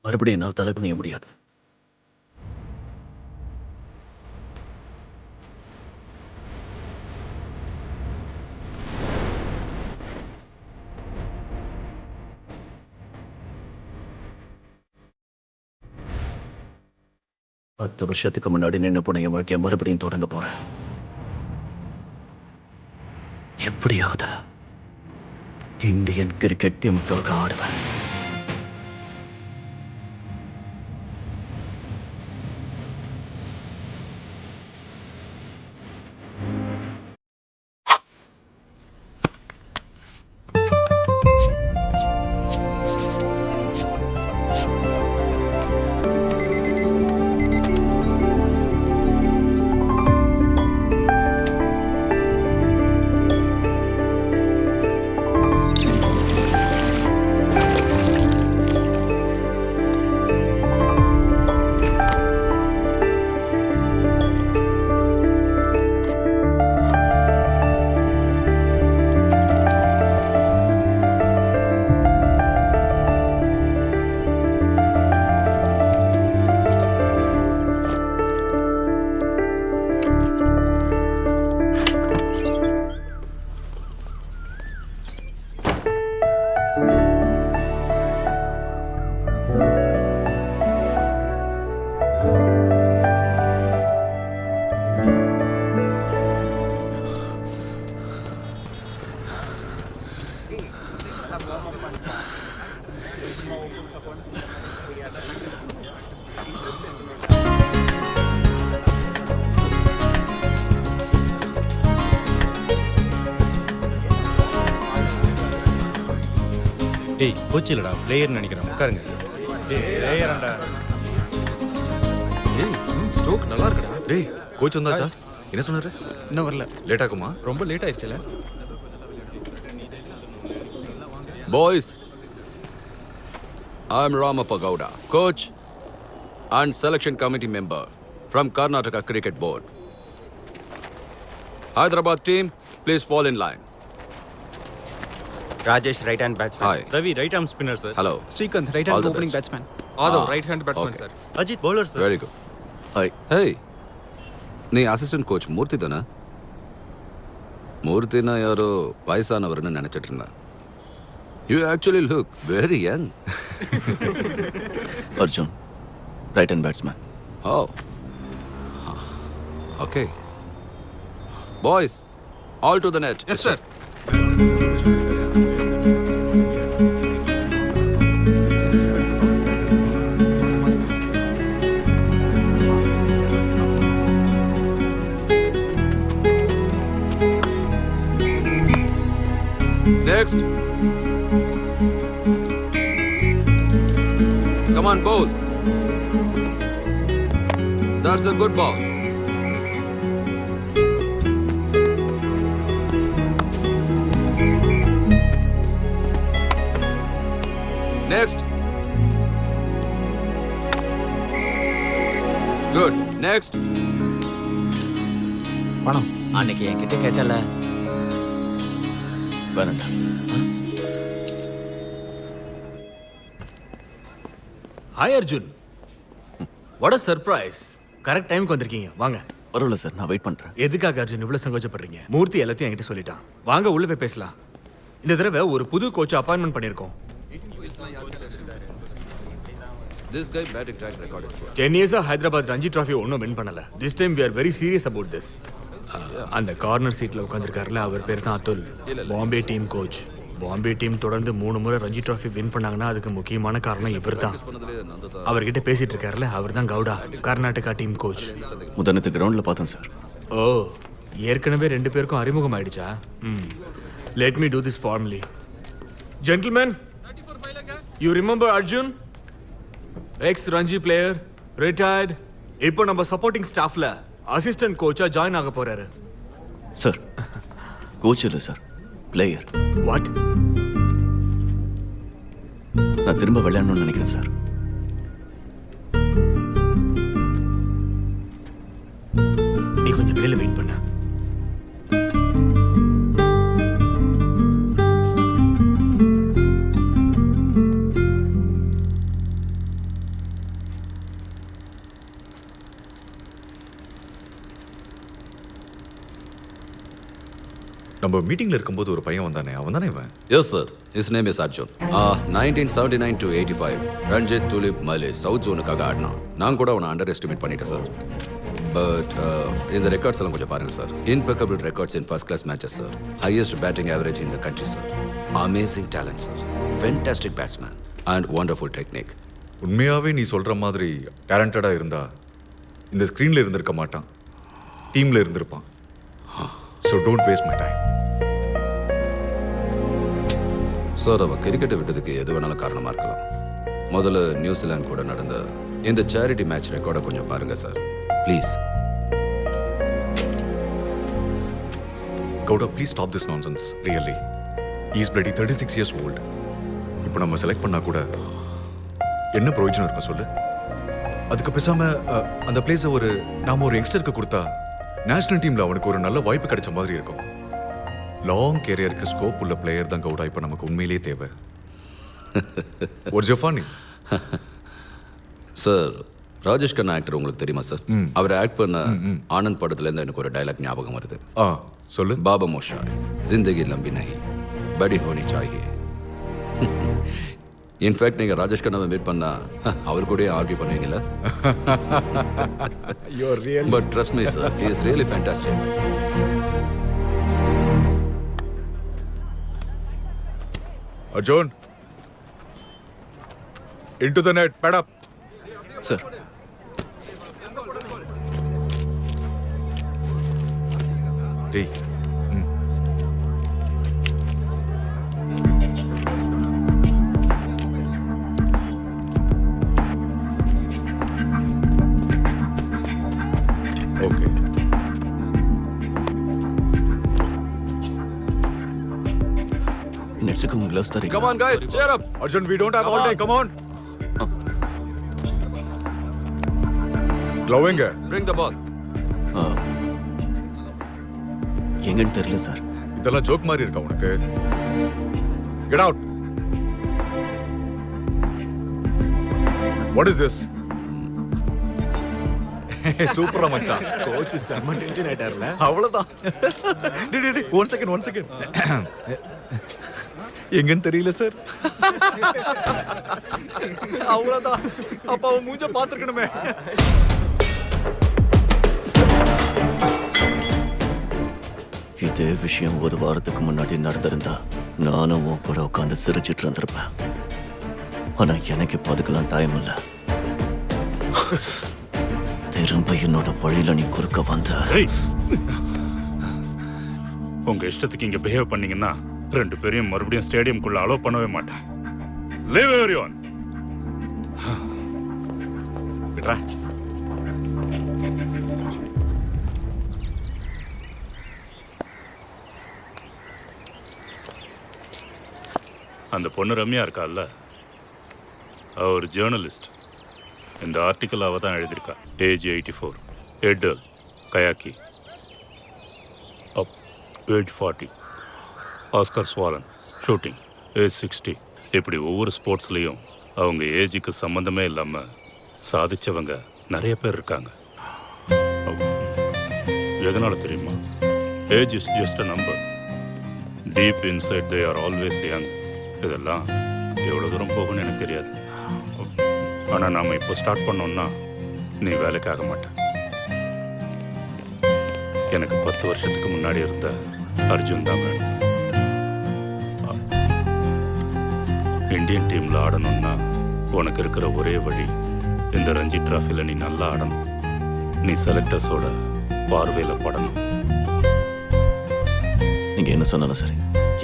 மறுபடியும் என்னால் தலை குனிய முடியாது. பத்து வருஷத்துக்கு முன்னாடி நின்று போன என் வாழ்க்கையை மறுபடியும் தொடங்க போறேன். எப்படியாவது இந்தியன் கிரிக்கெட் டீமுக்காக ஆடுவேன். டேய் கோச் இல்லடா, பிளேயர்னு நினைக்கிறேன். உட்காருங்க. டேய் பிளேயராண்டா. ஏய் ஸ்ட்ரோக் நல்லா இருக்குடா. டேய் கோச் வந்தாச்சா? என்ன சொன்னாரு? இன்னும் வரல. லேட் ஆகுமா? ரொம்ப லேட் ஆயிடுச்சுல. Boys, I am Ramappa Gowda, coach and selection committee member from Karnataka Cricket Board. Hyderabad team, please fall in line. Rajesh right hand batsman. Hi. Ravi right arm spinner sir. Hello. Srikanth right All hand the opening best. Batsman. Aadhav right hand batsman okay. Sir. Ajith bowler sir. Very good. Hi. Hey, நீ அசிஸ்டன்ட் கோச் மூர்த்தி தானே? மூர்த்தினா யாரோ வயசானவர்னு நினைச்சிட்டு இருந்தேன். You actually look very young. Arjun, right hand batsman. Oh, okay. Boys, all to the net. Yes sir. Next. Come on, bowl. That's a good ball. Next. Good. Next. பணம் அன்னைக்கு என்கிட்ட கேட்டல. வேணாண்டா. Hi Arjun. What a surprise. Correct டைமுக்கு வந்திருக்கீங்க. வாங்க. பரவாயில்ல சார், நான் வெயிட் பண்றேன். எதுக்காக அர்ஜுன் இவ்வளவு சங்கோச்சப்படுறீங்க? மூர்த்தி எல்லாத்தையும் என்கிட்ட சொல்லிட்டான். வாங்க உள்ள போய் பேசலாம். இந்த தடவை ஒரு புது கோச் அப்பாயின்மெண்ட் பண்ணியிருக்கோம். This guy batting track record is good. 10 years Hyderabad Ranji trophy ஒன்றும் வின் பண்ணல. This time we are very serious about this. அந்த கார்னர் சீட்ல உட்காந்துருக்காருல, அவர் பேர் தான் Atul. Bombay team coach. Bombay team தொடர்ந்து 3 முறை ரஞ்சி டிராஃபி வின் பண்ணாங்கன்னா அதுக்கு முக்கியமான காரணம் இவர் தான். அவர்கிட்ட பேசிட்டு இருக்காருல, அவர் தான் கவுடா, கர்நாடகா டீம் கோச். முதனத்து கிரவுண்ட்ல பார்த்தேன் சார். ஓ, ஏற்கனவே 2 பேருக்கும் அறிமுகம் ஆயிடுச்சா? Let me do this formally. Gentleman, you remember Arjun? Ex Ranji player, retired. இப்போ நம்ம சப்போர்ட்டிங் ஸ்டாஃப்ல அசிஸ்டன்ட் கோச்சா ஜாயின் ஆக போறாரு. சார், கோச் இல்லை சார், பிளேயர். வாட்? நான் திரும்ப விளையாடணும்னு நினைக்கிறேன் சார். நீ கொஞ்சம் வெளியில வெயிட் பண்ண. நம்ம மீட்டிங்ல இருக்கும்போது ஒரு பையன் வந்தானே, அவன் தானே இவன்? Yes, sir. His name is Arjun. 1979 to 85. Ranji Duleep மலே சவுத் ஜோனுக்காக ஆடினான். நான் கூட அவனை அண்டர் எஸ்டிமேட் பண்ணிட்டேன் சார். பட் இந்த ரெக்கார்ட்ஸ் எல்லாம் கொஞ்சம் பாருங்க sir. Impeccable records in first class matches sir. Highest batting average in the country sir. Amazing talent sir. Fantastic batsman and wonderful technique. உண்மையாவே நீ சொல்ற மாதிரி டேலண்டடா இருந்தா இந்த ஸ்கிரீன்ல இருந்திருக்க மாட்டான், டீம்ல இருந்திருப்பான். So don't waste my time. Sir, அவன் கிரிக்கெட்டை விட்டதுக்கு எது வேணாலும் காரணமாக இருக்கலாம். முதல்ல நியூசிலாந்து கூட நடந்த இந்த சேரிட்டி மேட்ச் ரெக்கார்டை கொஞ்சம் பாருங்க sir, please. Gowda, please stop this nonsense, really. He is bloody 36 years old. இப்போ நம்ம செலக்ட் பண்ணா கூட என்ன பிரயோஜனம் இருக்கும் சொல்லு? அதுக்கு பேசாம அந்த பிளேஸை நாம ஒரு யங்ஸ்டருக்கு கொடுத்தா நேஷனல் டீம்ல அவனுக்கு ஒரு நல்ல வாய்ப்பு கிடைச்ச மாதிரி இருக்கும். லாங் கேரியருக்கு ஸ்கோப் உள்ள பிளேயர் தான் கவுடா இப்போ நமக்கு உண்மையிலேயே தேவை. சார், ராஜேஷ் கண்ணா ஆக்டர் உங்களுக்கு தெரியுமா சார்? அவர் ஆக்ட் பண்ண ஆனந்த் படத்துல இருந்து எனக்கு ஒரு டைலாக் ஞாபகம் வருது. சொல்லு. பாபா மோஷா, ஜிந்தகி லம்பி நஹி, படி ஹோனி சாஹியே. இன்ஃபேக்ட் நீங்க ராஜேஷ் கண்ணாவை மீட் பண்ணா அவர் கூட ஆர்கியூ பண்ணுவீங்களா? But trust me sir, he is really fantastic. Arjun, into the net, pad up. Sir. Hey. Okay. நெட்ஸுக்கு உங்க க்ளவுஸ் தரீங்க? Come on guys, cheer up. Arjun, we don't have all day. Come on. Glove எங்க? Bring the ball. எங்கன்னு தெரியல சார். இதெல்லாம் ஜோக் மாதிரி இருக்கா உனக்கு? Get out. What is this? சூப்பரா மச்சான். கோச் செம்ம டென்ஷன் ஆயிட்டார்ல. அவ்வளவுதான். One second. எங்கன்னு தெரியல சார். அவ்வளவுதான். அப்ப அவன் மூஞ்ச பாத்துக்கணுமே. இதே விஷயம் ஒரு வாரத்துக்கு முன்னாடி நடந்திருந்தா நானும் உன் கூட உட்காந்து சிரிச்சிட்டு இருந்திருப்பேன். ஆனா எனக்கு இப்போ அதுக்கெல்லாம் டைம் இல்லை. திரும்ப என்னோட வழியில நீ குறுக்க வந்த. உங்க இஷ்டத்துக்கு இங்க பிஹேவ் பண்ணீங்கன்னா 2 பேரையும் மறுபடியும் ஸ்டேடியம்குள்ள அலோவ் பண்ணவே மாட்டேன். Leave everyone. விட்றா. அந்த பொண்ணு ரம்யா இருக்கால்ல, அவ ஒரு ஜேர்னலிஸ்ட். இந்த ஆர்டிக்கல் அவ தான் எழுதியிருக்கா. ஏஜ் 84, எடல் கயாக்கி. அப் ஏஜ் 40, ஆஸ்கர் ஸ்வாலன் ஷூட்டிங் ஏஜ் 60. இப்படி ஒவ்வொரு ஸ்போர்ட்ஸ்லேயும் அவங்க ஏஜுக்கு சம்மந்தமே இல்லாமல் சாதிச்சவங்க நிறைய பேர் இருக்காங்க. எதனால தெரியுமா? Age is just a number. Deep inside they are always young. இதெல்லாம் எவ்வளோ தூரம் போகும்னு எனக்கு தெரியாது. ஆனால் நாம் இப்போ ஸ்டார்ட் பண்ணோம்னா நீ வேலைக்கு ஆக மாட்டேன். எனக்கு 10 வருஷத்துக்கு முன்னாடி இருந்த அர்ஜுன் தான் வேணும். இந்தியன் டீமில் ஆடணும்னா உனக்கு இருக்கிற ஒரே வழி இந்த ரஞ்சி டிராஃபியில் நீ நல்லா ஆடணும். நீ செலக்டர்ஸோட பார்வையில் படணும். நீங்க என்ன சொன்னாலும் சரி,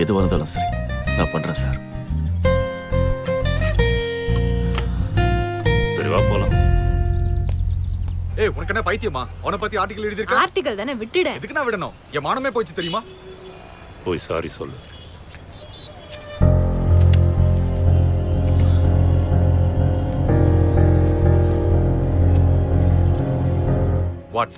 எது வந்தாலும் சரி, நான் பண்றேன் சார். சரி வா போலாம். ஏய், உனக்கு என்ன பைத்தியமா? அவனை பத்தி ஆர்டிகல் எழுதிருக்க. ஆர்டிகல் தானே, விட்டுடு. எதுக்கு நான் விடணும்? என் மானமே போயிடுச்சு தெரியுமா? போய் சாரி சொல்லு. வாட்?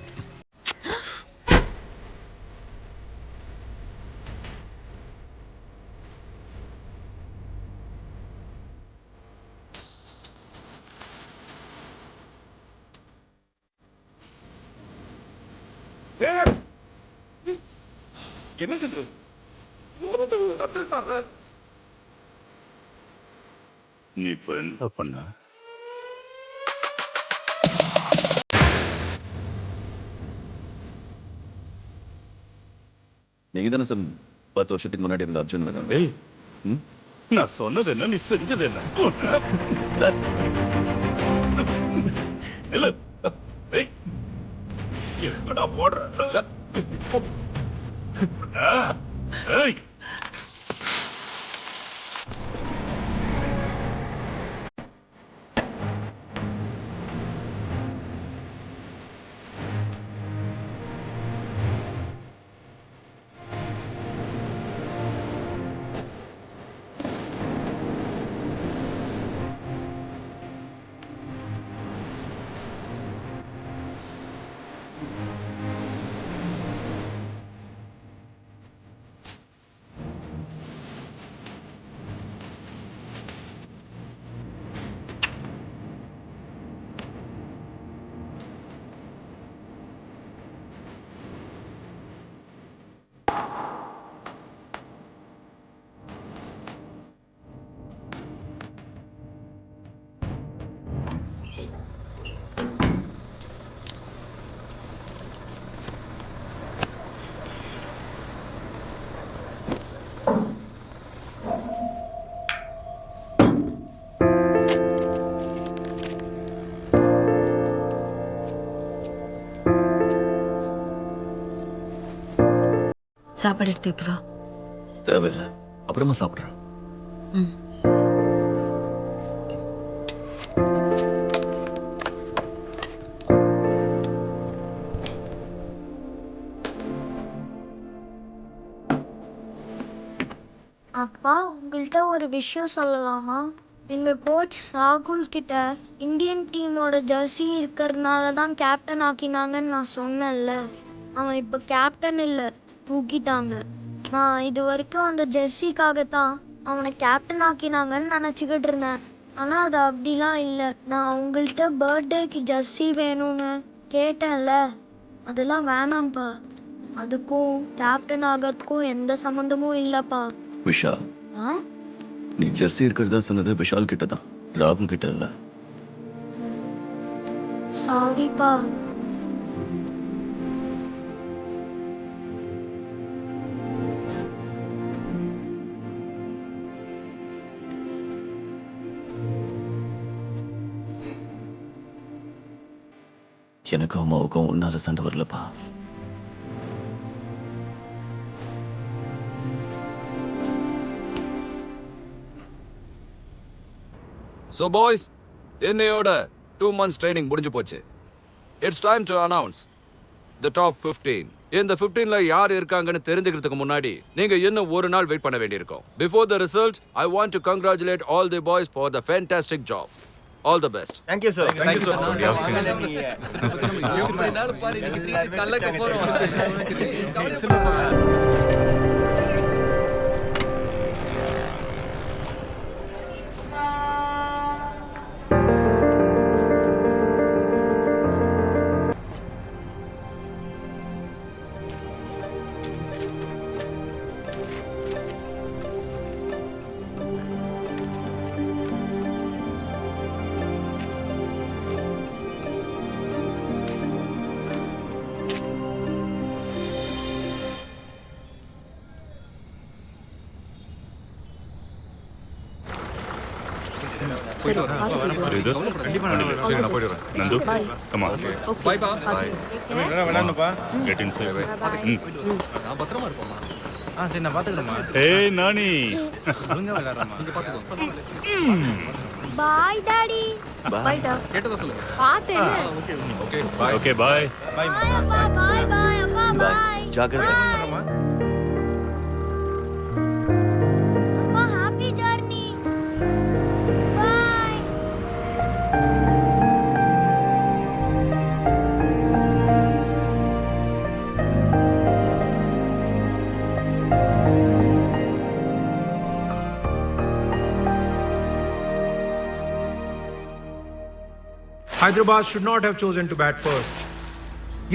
என்னது? நீ இப்ப என்ன பண்ண? நீங்க தானே சார் 10 வருஷத்துக்கு முன்னாடி இருந்த அர்ஜுன் வேணும். ஏய், நான் சொன்னது என்ன, நீ செஞ்சது என்ன? சார் இல்ல, ஏய், எங்கடா போடுற? சார், ஏய், சாப்பாடு எடுத்து வைக்கவா? தேவையில்லை, அப்புறமா சாப்பிட்றேன். அப்பா, உங்கள்கிட்ட ஒரு விஷயம் சொல்லலாமா? எங்கள் கோச் ராகுல் கிட்ட இந்தியன் டீமோட ஜெர்சி இருக்கிறதுனால தான் கேப்டன் ஆக்கினாங்கன்னு நான் சொன்னேன்ல. அவன் இப்போ கேப்டன் இல்லை, தூக்கிட்டாங்க. நான் இது வரைக்கும் அந்த ஜெர்சிக்காகத்தான் அவனை கேப்டன் ஆக்கினாங்கன்னு நினச்சிக்கிட்டு இருந்தேன். ஆனால் அது அப்படிலாம் இல்லை. நான் உங்கள்கிட்ட பர்த்டேக்கு ஜெர்சி வேணும்னு கேட்டேன்ல அதெல்லாம் வேணாம்ப்பா. அதுக்கும் கேப்டன் ஆகிறதுக்கும் எந்த சம்மந்தமும் இல்லைப்பா. விஷால், ஆ நீ ஜெர்சி இருக்கிறதா சொன்னது விஷால் கிட்ட தான், ராகுல் கிட்ட இல்ல. சாரிப்பா. எனக்கும் அம்மாவுக்கும் உன்னால சண்டை வரலப்பா. So boys, இன்னையோட 2 months training முடிஞ்சு போச்சு. It's time to announce the top 15. இந்த 15ல யார் இருக்காங்கன்னு தெரிஞ்சுக்கிறதுக்கு முன்னாடி நீங்க இன்னும் ஒரு நாள் வெயிட் பண்ண வேண்டியிருக்கும். Before the result, I want to congratulate all the boys for the fantastic job. All the best. Thank you, sir. Thank you, sir. Nandu, come on. Bye, bye. விளையாடணும்ப்பா. Get inside. நான் பத்திரமா இருப்போம்மா. சரி நான் பாத்துக்கிறேம்மா. Hey, Nani. ஒழுங்கா விளையாடுறேம்மா. Bye daddy. பை டா. கேட்டதா சொல்லுங்க. பார்த்தேன். Okay, bye. Okay, bye. பாய் அப்பா, பாய் பாய் அப்பா, பாய். ஜாக்கிரதை. அப்பா happy journey. Bye. Hyderabad should not have chosen to bat first.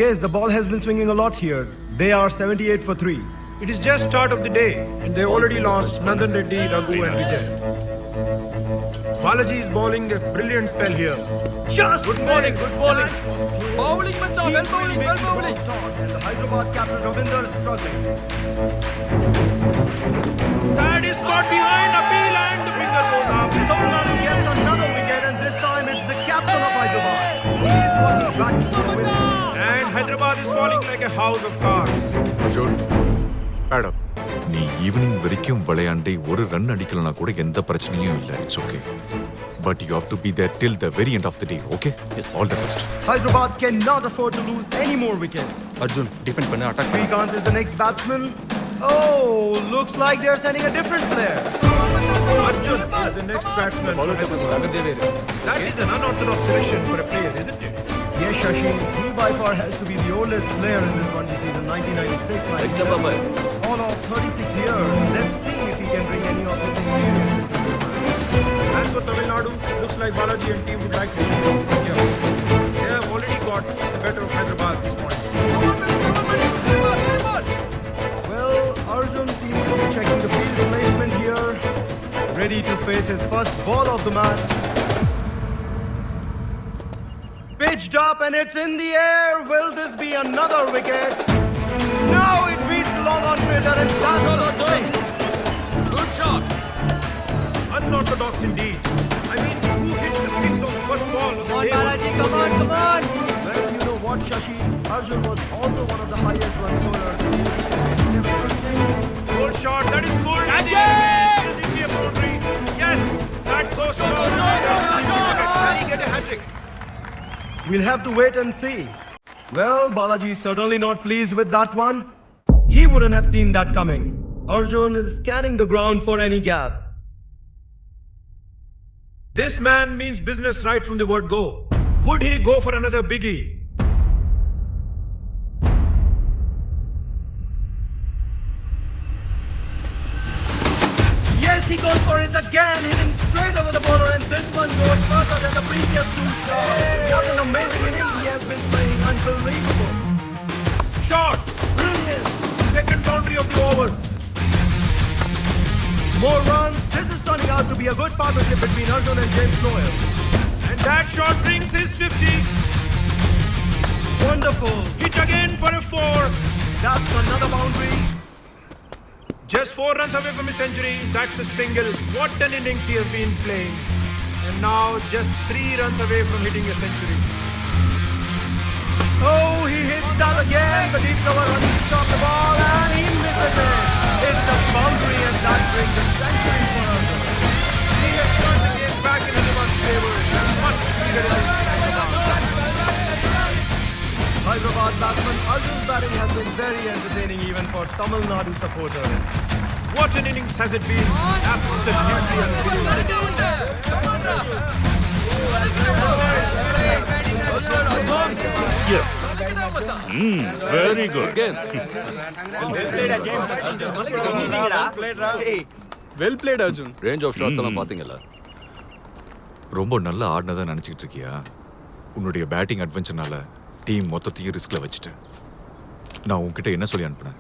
Yes, the ball has been swinging a lot here. They are 78 for 3. It is just start of the day and they already lost Nandan Reddy, Raghu and Vijay. Balaji is bowling a brilliant spell here. Just good bowling. Bowling, macha. Well bowling. And the Hyderabad captain Ravinder is struggling. That is caught behind appeal and the finger goes up. Tamil Nadu gets another wicket and this time it's the captain of Hyderabad. He is walking back to the wicket. And Hyderabad is falling like a house of cards. ஜோன், மேடம், நீ ஈவினிங் வரைக்கும் விளையாண்டி ஒரு ரன் அடிக்கலனா கூட எந்த பிரச்சனையும் இல்லை. It's okay. But you have to be there till the very end of the day, okay? Yes. All the best. Hyderabad cannot afford to lose any more wickets. Arjun, defend பண்ணு, attack பண்ணு. Srikanth is the next batsman. Oh, looks like they're sending a different player. Arjun is the next batsman for Hyderabad. That is an unorthodox selection for a player, isn't it? Yes, Shashi, he by far has to be the oldest player in this one season, 1996. All of 36 years. Let's see if he can bring any of his experience. As for Tamil Nadu, looks like Balaji and team would like to lead off from here. They have already got the better of Hyderabad this morning. Well, Arjun seems to be checking the field placement here. Ready to face his first ball of the match. Pitched up and it's in the air. Will this be another wicket? No, it beats the long on fielder and that's a six. Good shot. Unorthodox indeed. I mean, who hits a six on the first ball? Come on, Balaji, come on. Well, you know what, Shashi? Arjun was also one of the highest run scorers. Good shot, that is good. Catch it! Will it be a boundary? Yes, that goes on. Can he get a hat-trick? We'll have to wait and see. Well, Balaji is certainly not pleased with that one. He wouldn't have seen that coming. Arjun is scanning the ground for any gap. This man means business right from the word go. Would he go for another biggie? Yes, he goes for it again, hitting straight away. over the bowler, and this one goes further than the previous two shots. What an amazing innings he has been playing. Unbelievable. Shot! Brilliant! Second boundary of the over. More runs. This is turning out to be a good partnership between Arjun and James Noel. And that shot brings his 50. Wonderful. Hit again for a 4. That's another boundary. Just 4 runs away from a century. That's a single. What an innings he has been playing. And now just 3 runs away from hitting a century. Oh, he hits that again. The deep cover runs to stop the ball and he misses it. It's a boundary and that brings a century for Arjun. He has turned the game back in Hyderabad's favor. Much bigger innings. Hyderabad batsman Arjun's batting has been very entertaining even for Tamil Nadu supporters. What an innings has it been. Absolutely unbelievable. Yes. Very good. Well played Arjun. Range of shots எல்லாம் பாத்தீங்கல்ல? ரொம்ப நல்லா ஆடினதா நினைச்சிட்டு இருக்கியா? உன்னுடைய பேட்டிங் அட்வென்ச்சர்னால டீம் மொத்தத்தையும் ரிஸ்க்ல வச்சுட்டு நான் உன்கிட்ட என்ன சொல்லி அனுப்புனேன்?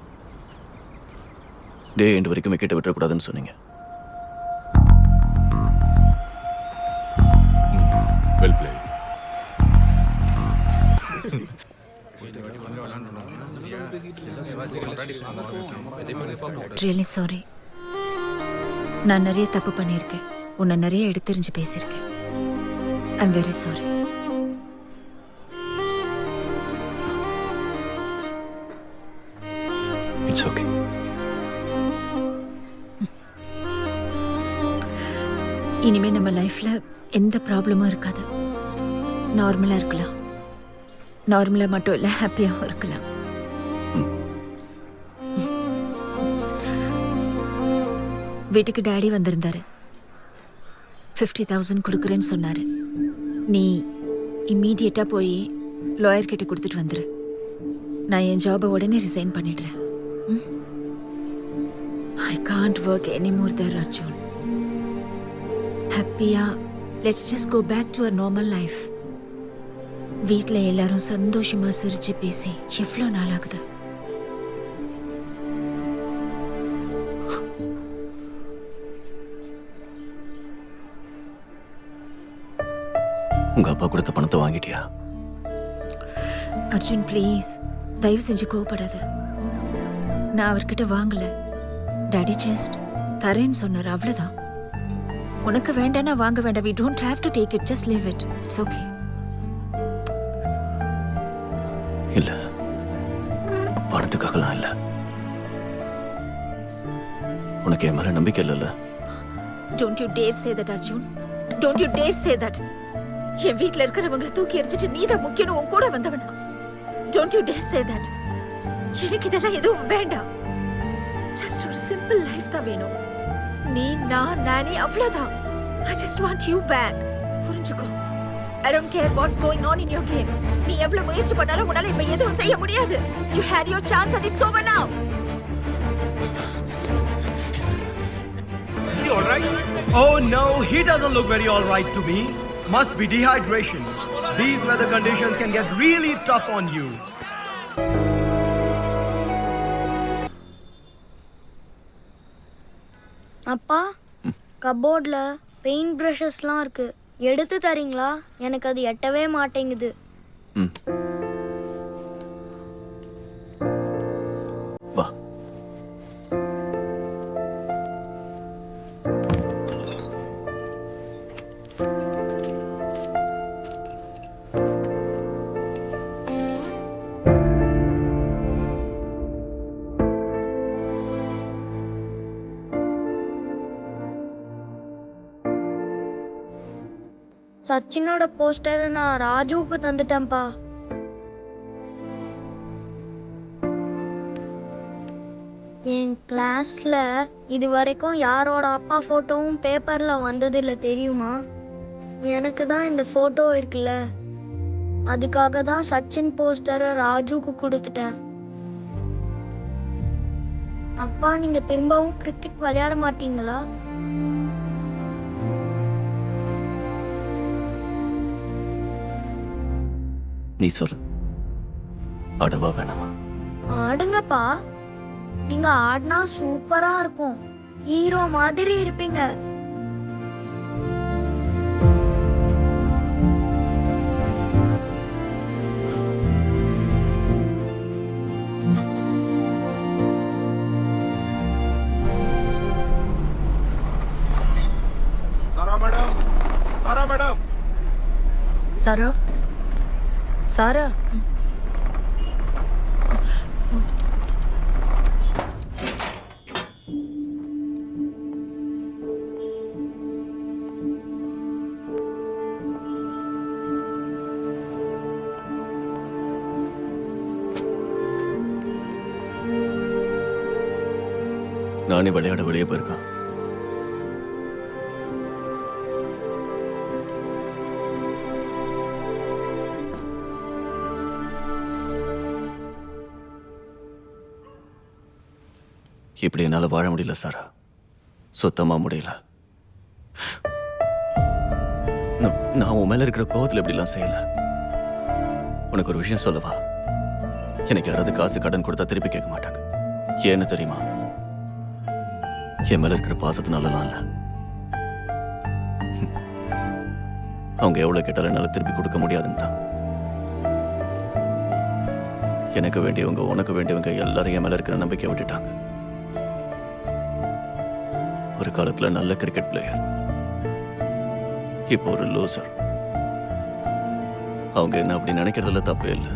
டே எண்ட் வரைக்கும் விக்கெட்டை விட்டுறக்கூடாதுன்னு சொன்னீங்க. Well play. Really sorry. நான் நிறைய தப்பு பண்ணியிருக்கேன். உன்னை நிறைய எடுத்தெறிஞ்சு பேசியிருக்கேன். I'm very sorry. It's okay. இனிமே நம்ம லைஃப்ல எந்த ப்ராப்ளமும் இருக்காது. நார்மலா இருக்கலாம். நார்மலா மட்டும் இல்ல, ஹாப்பியாகவும் இருக்கலாம். வீட்டுக்கு டாடி வந்திருந்தாரு. 50,000 கொடுக்குறேன்னு சொன்னாரு. நீ இம்மீடியட்டா போய் லாயர் கிட்ட கொடுத்துட்டு வந்துரு. நான் என் ஜாபை உடனே ரிசைன் பண்ணிடுறேன். I can't work anymore there Arjun. ஹாப்பியா let's just go back to a normal life. வீட்டில் எல்லாரும் சந்தோஷமா சிரிச்சு பேசி எவ்வளோ நாள் ஆகுது. உங்க அப்பா கொடுத்த பணத்தை வாங்கிட்டியா? அர்ஜுன் ப்ளீஸ், தயவு செஞ்சு கோவப்படாத. நான் அவர்கிட்ட வாங்கல. டாடி ஜஸ்ட் தரேன்னு சொன்னார், அவ்வளோதான். உனக்கு வேண்டானா வாங்க வேண்டாம். we don't have to take it, just leave it. It's okay. இல்ல, பணத்துக்காகலாம் இல்ல. உனக்கு என் மேல நம்பிக்கை இல்லைல்ல? Don't you dare say that, Arjun. Don't you dare say that. என் வீட்டில் இருக்கிறவங்களை தூக்கி எரிச்சிட்டு நீதான் முக்கியம் உன் கூட வந்தவனா? Don't you dare say that. எனக்கு இதெல்லாம் எதுவும் வேண்டாம். ஜஸ்ட் ஒரு சிம்பிள் லைஃப் தான் வேணும். நீ நான் நானே அவ்வளவுதான். I just want you back. புரிஞ்சுக்கோ. I don't care what's going on in your game. நீ எவ்வளவு முயற்சி பண்ணாலும் உன்னால இப்ப எதுவும் செய்ய முடியாது. You had your chance and it's over now. Is he all right? Oh no, he doesn't look very all right to me. Must be dehydration. These weather conditions can get really tough on you. அப்பா, கபோர்டில் பெயிண்ட் ப்ரஷஸ்லாம் இருக்கு. எடுத்து தரீங்களா? எனக்கு அது எட்டவே மாட்டேங்குது. வா. சச்சினோட போஸ்டர் நான் ராஜுவுக்கு தந்துட்டேன்ப்பா. என் கிளாஸ்ல இது வரைக்கும் யாரோட அப்பா போட்டோவும் பேப்பர்ல வந்ததில்லை தெரியுமா? எனக்கு தான் இந்த போட்டோ இருக்குல்ல, அதுக்காக தான் சச்சின் போஸ்டரை ராஜுவுக்கு கொடுத்துட்டேன். அப்பா, நீங்க திரும்பவும் கிரிக்கெட் விளையாட மாட்டீங்களா? நீ சொல்லு, ஆடவா வேணாமா? ஆடுங்கப்பா. நீங்க ஆடினா சூப்பரா இருக்கும். ஹீரோ மாதிரி இருப்பீங்க. சாரா மேடம், சாரா மேடம். சாரா சாரா நானே விளையாட வெளியே போயிருக்கான். இப்படி என்னால வாழ முடியல சாரா, சுத்தமா முடியல. நான் உன் மேல இருக்கிற கோவத்துல இப்படிலாம் செய்யல. உனக்கு ஒரு விஷயம் சொல்லவா? எனக்கு யாராவது காசு கடன் கொடுத்தா திருப்பி கேட்க மாட்டாங்க. ஏன்னு தெரியுமா? என் மேல இருக்கிற பாசத்தினாலலாம் இல்ல. அவங்க எவ்வளவு கேட்டாலும் என்னால திருப்பி கொடுக்க முடியாதுன்னு தான். எனக்கு வேண்டியவங்க, உனக்கு வேண்டியவங்க எல்லாரும் என் மேல இருக்கிற நம்பிக்கை விட்டுட்டாங்க. ஒரு காலத்துல நல்ல கிரிக்கெட் பிளேயர், இப்போ ஒரு லூசர். அவங்க என்ன அப்படி நினைக்கிறதுல தப்பே இல்லை.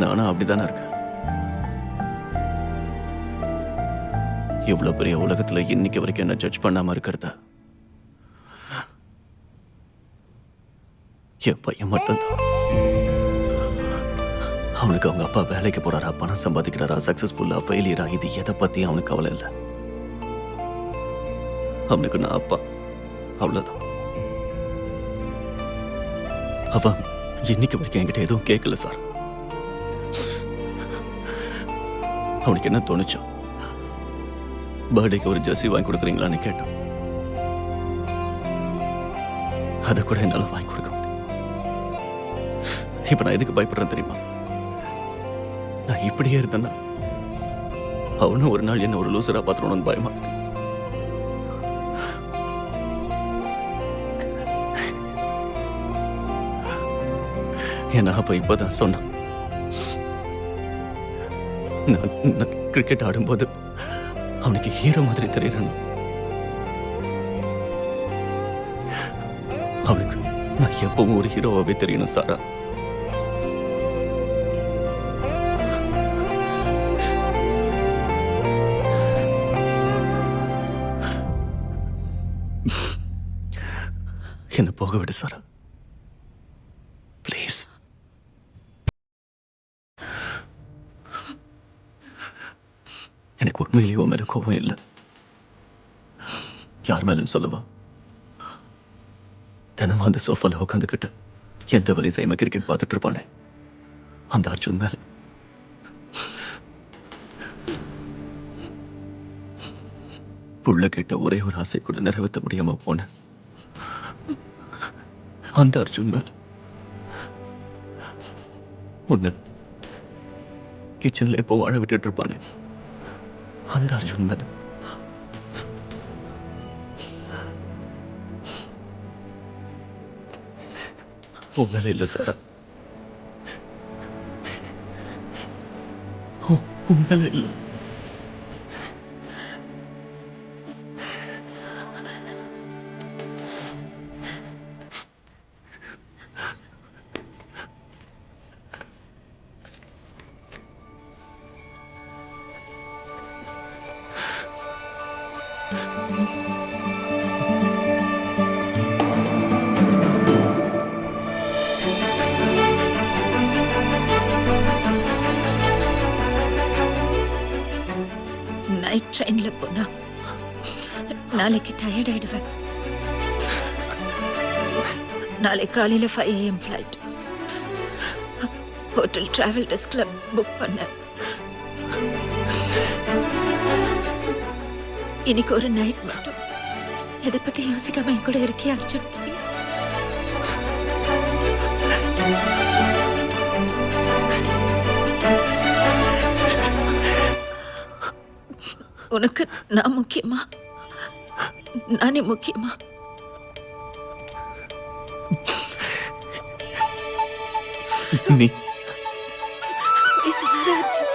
நானும் அப்படித்தானே இருக்கேன். இவ்வளவு பெரிய உலகத்துல இன்னைக்கு வரைக்கும் என்ன ஜட்ஜ் பண்ணாம இருக்கிறத என் பையன் மட்டும்தான். அவனுக்கு அவங்க அப்பா வேலைக்கு போறாரா, பணம் சம்பாதிக்கிறாரா, சக்சஸ்ஃபுல்லா, ஃபெயிலியரா, இது எதை பத்தி அவனுக்கு கவலை இல்லை. அவனுக்கு நான் அப்பா, அவ்வளவுதான். அவன் இன்னைக்கு வரைக்கும் என்கிட்ட எதுவும் கேட்கல சார். அவனுக்கு என்ன தோணுச்சோ, பர்த்டேக்கு ஒரு ஜெர்சி வாங்கி கொடுக்குறீங்களான்னு கேட்டான். அதை கூட என்னால வாங்கி கொடுக்க முடியும். இப்ப நான் எதுக்கு பயப்படுறேன் தெரியுமா? நான் இப்படியே இருந்தேன்னா அவனும் ஒரு நாள் என்ன ஒரு லூசரா பாத்துறோம்னு பயமா இருக்கு. ஏன்னா அப்ப இப்பதான் சொன்னான், நான் கிரிக்கெட் ஆடும்போது அவனுக்கு ஹீரோ மாதிரி தெரியறேன். அவனுக்கு நான் எப்பவும் ஒரு ஹீரோவாவே தெரியணும் சாரா. என்ன போக விடு சாரா, ப்ளீஸ். எனக்கு உண்மையிலேயே உன் மேல கோபம் இல்லை. யார் மேலும் சொல்லவா? தினமும் அந்த சோஃபால உட்காந்துக்கிட்டு எந்த வழி செய்யாம கிரிக்கெட் பார்த்துட்டு இருப்பானே, அந்த அர்ஜுன் மேல. புள்ள கேட்ட ஒரே ஒரு ஆசை கூட நிறைவேற்ற முடியாம போன அந்த அர்ஜுன் மேல. உன்னை கிச்சன்ல எப்போ வாழ விட்டுட்டு இருப்பானே, அந்த அர்ஜுன் மேல. உன் மேல இல்ல சார், உன் மேல இல்ல. நைட் ட்ரெயின்ல போனா நாளைக்கு டயர்ட் ஆயிடுவேன். நாளை காலையில 5 AM ஃப்ளைட். ஹோட்டல் டிராவல் டெஸ்க்ல புக் பண்ண. இன்னைக்கு ஒரு நைட் மட்டும் எதை பத்தி யோசிக்காம என் கூட இருக்கியா அர்ஜுன், ப்ளீஸ்? உனக்கு நான் முக்கியமா, நானே முக்கியமா? நீ பொய் சொல்லாத Arjun.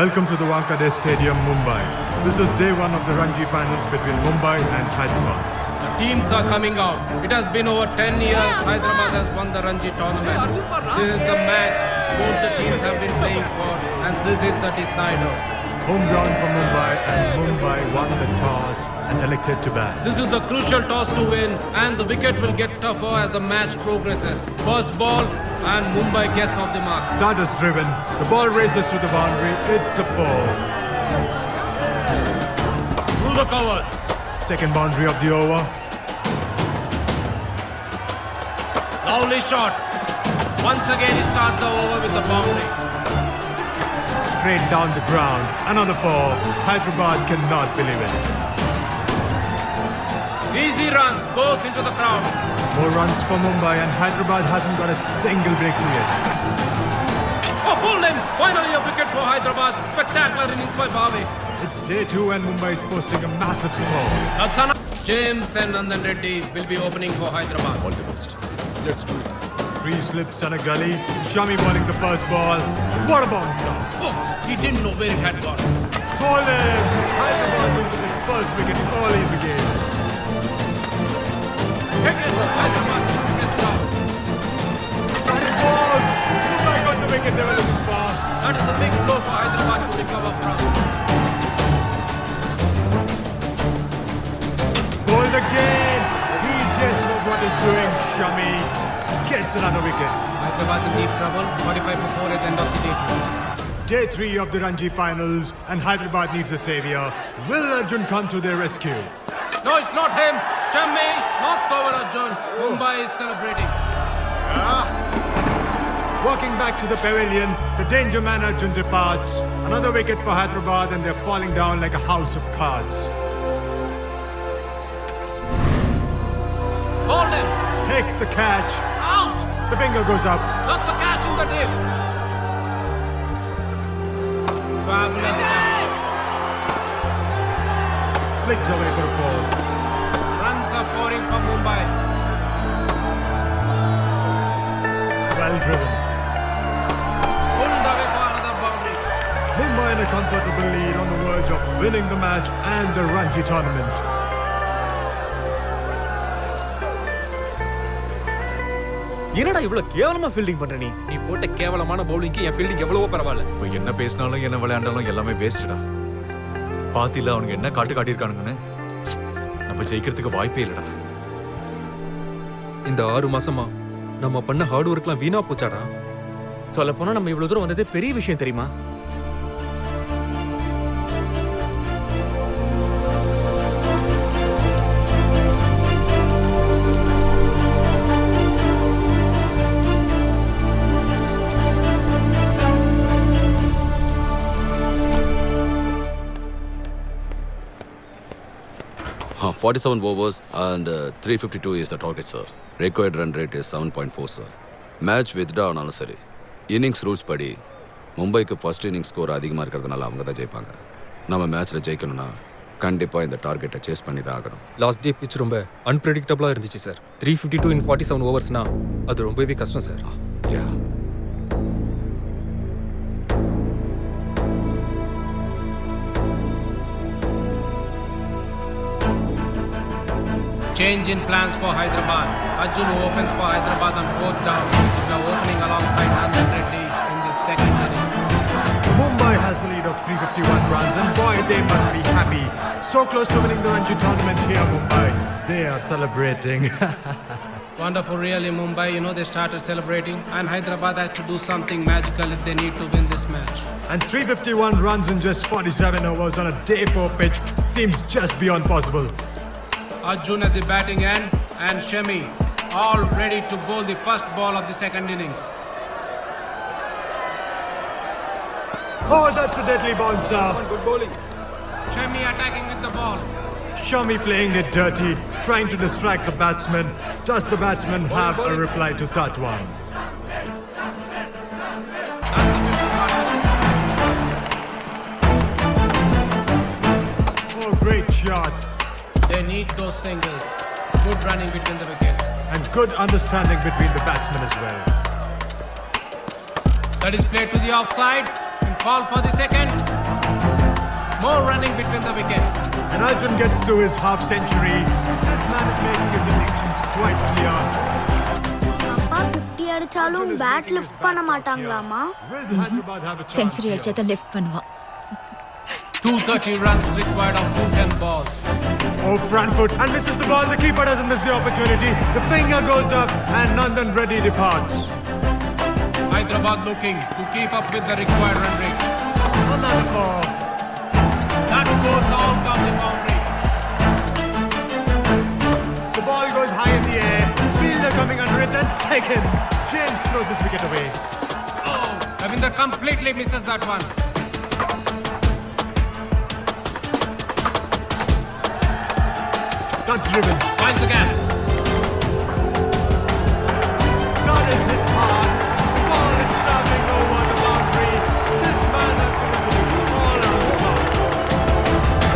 Welcome to the Wankhede Stadium, Mumbai. This is day one of the Ranji finals between Mumbai and Hyderabad. The teams are coming out. It has been over 10 years Hyderabad has won the Ranji tournament. This is the match both the teams have been playing for, and this is the decider. Home ground for Mumbai, and Mumbai won the toss and elected to bat. This is the crucial toss to win, and the wicket will get tougher as the match progresses. First ball, and Mumbai gets off the mark. That is driven. The ball races to the boundary. It's a 4. Through the covers. Second boundary of the over. Lovely shot. Once again he starts the over with the boundary. Straight down the ground. Another 4. Hyderabad cannot believe it. Easy runs, goes into the crowd. More runs for Mumbai, and Hyderabad hasn't got a single breakthrough yet. Oh, pulled him! Finally a wicket for Hyderabad. Spectacular innings by Bhavi. It's day 2 and Mumbai is posting a massive score. Lathana, James and Nandan Reddy will be opening for Hyderabad. All the best. Let's do it. 3 slips and a gully. Shami bowling the first ball. What a bouncer! Oh, he didn't know where it had gone. Ball in! Hyderabad loses its first wicket early in the game. Hyderabad gets down. Ball! Mumbai got the wicket they were looking for. That is a big blow for Hyderabad to recover from. Bowled again! He just knows what he's doing. Shami gets another wicket. Hyderabad in deep trouble. 45 for 4 at the end of the day. Day 3 of the Ranji finals, and Hyderabad needs a saviour. Will Arjun come to their rescue? No, it's not him. Shami knocks over Arjun. Mumbai is celebrating. Walking back to the pavilion, the danger man Arjun departs. Another wicket for Hyderabad, and they're falling down like a house of cards. Hold him. Takes the catch. Out. The finger goes up. That's a catch in the deep. Fabulous catch. Flicked away for a 4. Runs are pouring for Mumbai. Well driven. Pulled away for another boundary. Mumbai in a comfortable lead on the verge of winning the match and the Ranji tournament. என்னடா இவ்வளவு கேவலமா ஃபீல்டிங் பண்ற நீ? நீ போட்ட கேவலமான பவுலிங்க்கு என் ஃபீல்டிங் எவ்வளவோ பரவாயில்ல. இப்போ என்ன பேசினாலும் என்ன விளையாண்டாலும் எல்லாமே வேஸ்ட்டா. பாத்தில அவனுக்கு என்ன காட்டு காட்டியிருக்கானுங்கன்னு. நம்ம ஜெயிக்கிறதுக்கு வாய்ப்பே இல்லடா. இந்த 6 மாசமா நம்ம பண்ண ஹார்ட் ஒர்க்லாம் வீணா போச்சாடா. சொல்ல போனா நம்ம இவ்வளவு தூரம் வந்ததே பெரிய விஷயம் தெரியுமா? Huh, 47 overs and 352 is the target, sir. Required run rate is 7.4, sir. Match withdraw ஆனாலும் சரி, இன்னிங்ஸ் ரூல்ஸ் படி மும்பைக்கு ஃபர்ஸ்ட் இன்னிங்ஸ் ஸ்கோர் அதிகமாக இருக்கிறதுனால அவங்க தான் ஜெயிப்பாங்க. நம்ம மேட்ச்சில் ஜெயிக்கணும்னா கண்டிப்பாக இந்த டார்கெட்டை சேஸ் பண்ணி தான் ஆகணும். லாஸ்ட் டே பிச் ரொம்ப அன்பிரடிக்டபிளாக இருந்துச்சு சார். 352 in 47 ஓவர்ஸ்னா அது ரொம்பவே கஷ்டம் sir. Yeah Change in plans for Hyderabad. Arjun who opens for Hyderabad on 4th down. Now opening alongside Nandan Reddy in this second innings. Mumbai has a lead of 351 runs, and boy, they must be happy. So close to winning the Ranji tournament here, Mumbai. They are celebrating. Wonderful, really, Mumbai. You know, they started celebrating, and Hyderabad has to do something magical if they need to win this match. And 351 runs in just 47 overs on a day 4 pitch seems just beyond possible. Arjun at the batting end, and Shemi all ready to bowl the first ball of the second innings. Oh, that's a deadly bouncer. Good bowling. Shemi attacking with the ball. Shami playing it dirty, trying to distract the batsman. Does the batsman have a reply to that one? Oh, great shot. They need those singles. Good running between the wickets. And good understanding between the batsmen as well. That is played to the offside and call for the second. More running between the wickets. And Arjun gets to his half century. This man is making his intentions quite clear. அப்பா 50 அடிச்சாலும் பேட் லிஃப்ட் பண்ண மாட்டாங்களாமா? செஞ்சுரி அடிச்சா தான் லிஃப்ட் பண்ணுவான். 230 runs required of 210 balls. Oh, front foot and misses the ball. The keeper doesn't miss the opportunity. The finger goes up and Nandan Reddy departs. Hyderabad looking to keep up with the required run rate. Another ball. That goes out of the boundary. The ball goes high in the air. Fielder coming under it and taken. James throws his wicket away. Oh, Ravinder completely misses that one. Not driven. Finds the gap. Not as hit hard. The ball is traveling over the boundary. This man has been all around the park.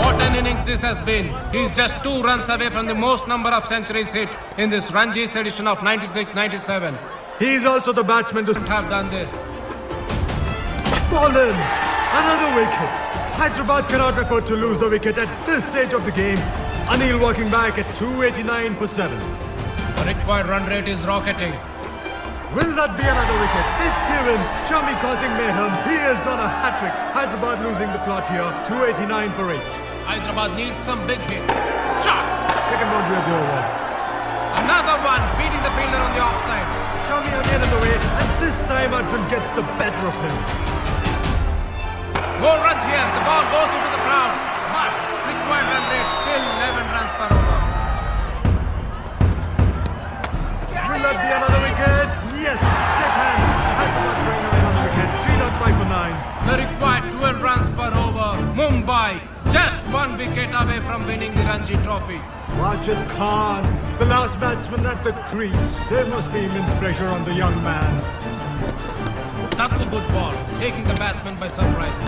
What an innings this has been. He's just 2 runs away from the most number of centuries hit in this Ranji's edition of 96-97. He is also the batsman to have done this. Ball in. Another wicket. Hyderabad cannot afford to lose a wicket at this stage of the game. Anil walking back at 289 for 7. The required run rate is rocketing. Will that be another wicket? It's given. Shami causing mayhem. He is on a hat-trick. Hyderabad losing the plot here. 289 for 8. Hyderabad needs some big hits. Shot! Second boundary of the over. Another one beating the fielder on the offside. Shami again in the way, and this time Arjun gets the better of him. More runs here. The ball goes into the crowd. But required run rate still 11 runs per over. Will that be another wicket? Yes. Shake hands. Hyderabad throwing away another wicket. 3.5 for 9. The required 12 runs per over. Mumbai just 1 wicket away from winning the Ranji Trophy. Wajid Khan, the last batsman at the crease. There must be immense pressure on the young man. That's a good ball, taking the batsman by surprise.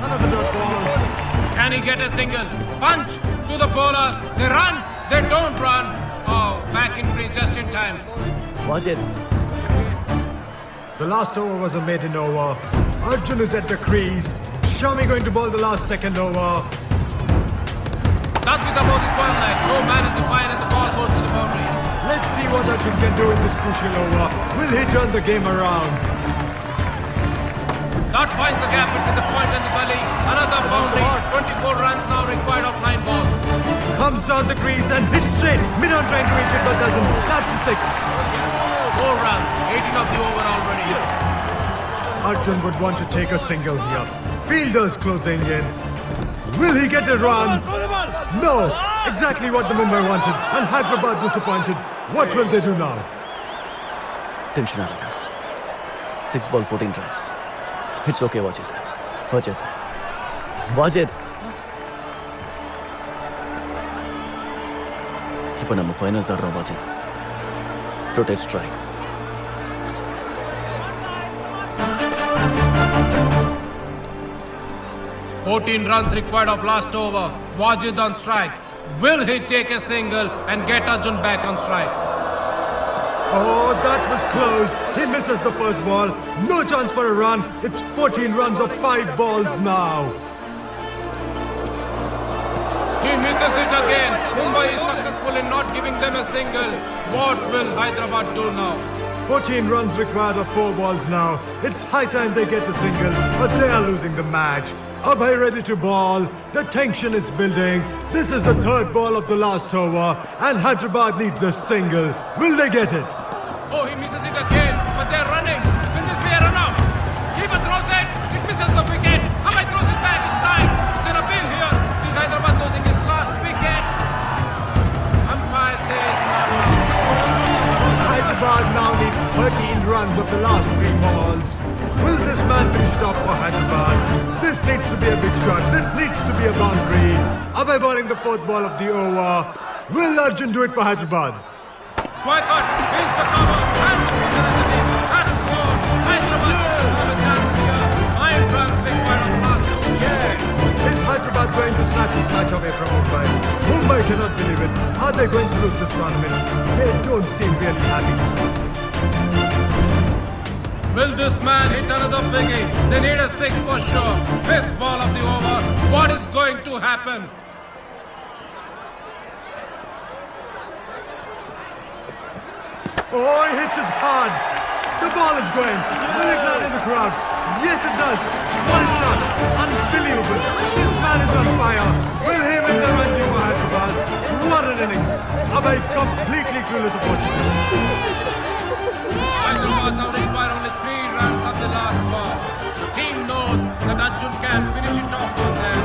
Another dot ball. Can he get a single? Punch to the bowler. They run. They don't run. Oh, back in crease just in time. Wajid. The last over was a maiden over. Arjun is at the crease. Shami going to bowl the last second over. That's with the ball is one leg. No man in the fire and the ball goes to the boundary. Let's see what Arjun can do in this crucial over. Will he turn the game around? That finds the gap between the point and the gully. Another boundary. 24 runs now required of 9 balls. Comes down the crease and hits straight. Midon trying to reach it but doesn't. That's a 6. 4 runs. 18 of the over already. Arjun would want to take a single here. Fielders closing in. Will he get a run? No. Exactly what the Mumbai wanted. And Hyderabad disappointed. What will they do now? Tension आ रहा था. 6 ball 14 runs. It's okay, Wajid. இப்போ நம்ம finals ஆடுறோம் Wajid. Rotate strike. $14 runs required of last over. Wajid on strike. Will he take a single and get Arjun back on strike? Oh, that was close. He misses the first ball. No chance for a run. It's 14 runs of 5 balls now. He misses it again. Mumbai is successful in not giving them a single. What will Hyderabad do now? 14 runs required of 4 balls now. It's high time they get a single, but they are losing the match. Abhay ready to ball. The tension is building. This is the third ball of the last over, and Hyderabad needs a single. Will they get it? Oh, he misses it again, but they're running. Will this be a run out? Keeper throws it. It misses the wicket. Abhay throws it back. It's time. It's an appeal here. Is Hyderabad losing his last wicket? Umpire says not out. Hyderabad now needs 13 runs of the last 3 balls. Will this man finish it off for Hyderabad? This needs to be a big shot. This needs to be a boundary. Abhay bowling the 4th ball of the over. Will Arjun do it for Hyderabad? Quite good. Here's the cover. And the opportunity. That's 4. Hyderabad have a chance here. 5 runs required on the last 2. Yes. Is Hyderabad going to snatch this match away from Mumbai? Mumbai cannot believe it. Are they going to lose this tournament? They don't seem really happy. Will this man hit another biggie? They need a 6 for sure. 5th ball of the over. What is going to happen? Oh, he hits it hard. The ball is going. Will it land in the crowd? Yes, it does. What a shot. Unbelievable. This man is on fire. Will he win the Ranji for Hyderabad? What an innings. Abhay completely clueless of what's Hyderabad now require only 3 runs of the last ball. The team knows that Arjun can finish it off for them.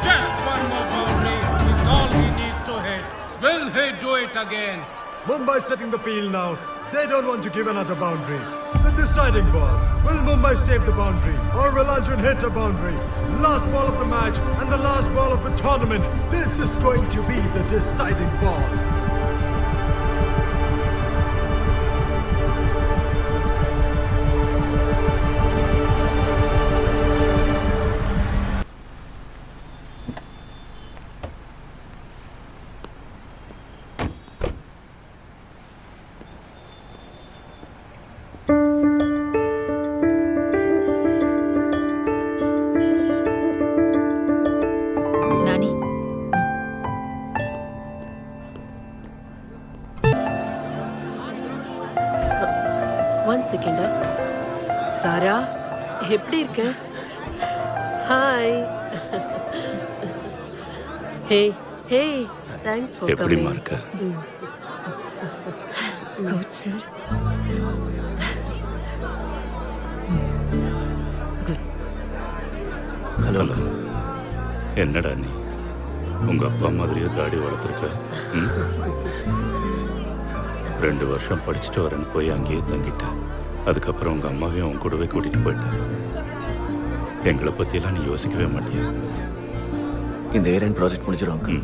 Just 1 more boundary is all he needs to hit. Will he do it again? Mumbai setting the field now. They don't want to give another boundary. The deciding ball. Will Mumbai save the boundary? Or will Arjun hit a boundary? Last ball of the match and the last ball of the tournament. This is going to be the deciding ball. Nani one second. Sara எப்படி இருக்க? Hi. Hey hey thanks for எப்படிம்மா கமிங். இருக்க? Good sir. ஹலோ. என்னடா நீ உங்க அப்பா மாதிரியே தாடி வளர்த்துருக்க? 2 வருஷம் படிச்சுட்டு வரேன்னு போய் அங்கேயே தங்கிட்டேன். அதுக்கப்புறம் உங்க அம்மாவையும் உன் கூடவே கூட்டிட்டு போயிட்டேன். எங்களை பத்தியெல்லாம் நீ யோசிக்கவே மாட்டியா? இந்த ஏரியன் ப்ராஜெக்ட் முடிஞ்சிடும் அங்கிள்.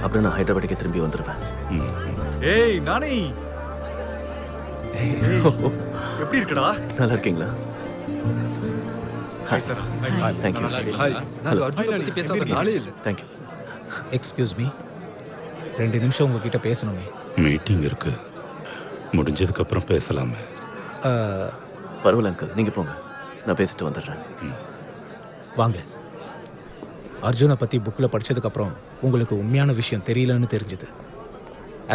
அப்புறம் நான் ஹைதராபாத்துக்கு திரும்பி வந்துடுவேன். ஏய் நானே எப்படி இருக்கடா? நல்லா இருக்கீங்களா? Hi sir. Thank you. நான் அர்ஜுனை பத்தி பேசாத நாளே இல்ல. Thank you. எக்ஸ்கியூஸ் மீ, 2 நிமிஷம் உங்ககிட்ட பேசணுமே. மீட்டிங் இருக்கு, முடிஞ்சதுக்கு அப்புறம் பேசலாமே. பரவாயில்ல அங்கிள், நீங்க போங்க, நான் பேசிட்டு வந்துடுறேன். வாங்க. அர்ஜுனை பற்றி புக்கில் படித்ததுக்கப்புறம் உங்களுக்கு உண்மையான விஷயம் தெரியலன்னு தெரிஞ்சுது.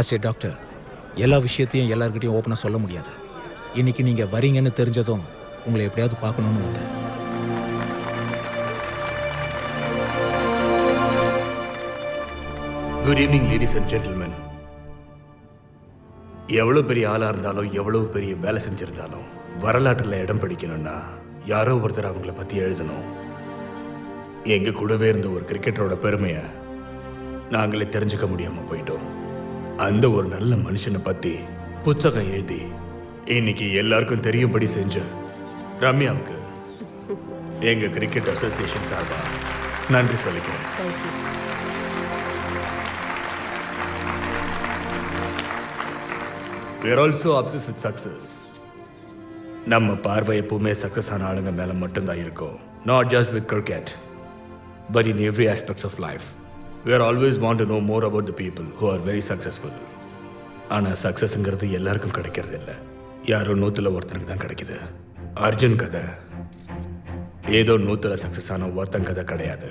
ஆஸ் ஏ டாக்டர் எல்லா விஷயத்தையும் எல்லாருக்கிட்டையும் ஓப்பனாக சொல்ல முடியாது. இன்னைக்கு நீங்கள் வரீங்கன்னு தெரிஞ்சதும் உங்களை எப்படியாவது பார்க்கணுன்னு வந்தேன். Good evening ladies and gentlemen. எவ்வளோ பெரிய ஆளாக இருந்தாலும் எவ்வளோ பெரிய வேலை செஞ்சுருந்தாலும் வரலாற்றில் இடம் பிடிக்கணும்னா யாரோ ஒருத்தர் அவங்கள பற்றி எழுதணும். எங்கள் கூடவே இருந்த ஒரு கிரிக்கெட்டரோட பெருமையை நாங்களே தெரிஞ்சுக்க முடியாமல் போயிட்டோம். அந்த ஒரு நல்ல மனுஷனை பற்றி புத்தகம் எழுதி இன்னைக்கு எல்லாருக்கும் தெரியும்படி செஞ்ச ரம்யாவுக்கு எங்கள் கிரிக்கெட் அசோசியேஷன் சார்பாக நன்றி சொல்லிக்கிறேன். We are also obsessed with success. நம்ம பார்வை எப்பவுமே சக்ஸஸ் ஆன ஆளுங்க மேலே மட்டும்தான் இருக்கும். Not just with cricket, but in every aspect of life. We are always want to know more about the people who are very successful. ஆனால் சக்ஸஸ்ங்கிறது எல்லாருக்கும் கிடைக்கிறது இல்லை. யாரோ 100ல் ஒருத்தனுக்கு தான் கிடைக்குது. அர்ஜுன் கதை ஏதோ 100ல் சக்ஸஸ் ஆன ஒருத்தன் கதை கிடையாது.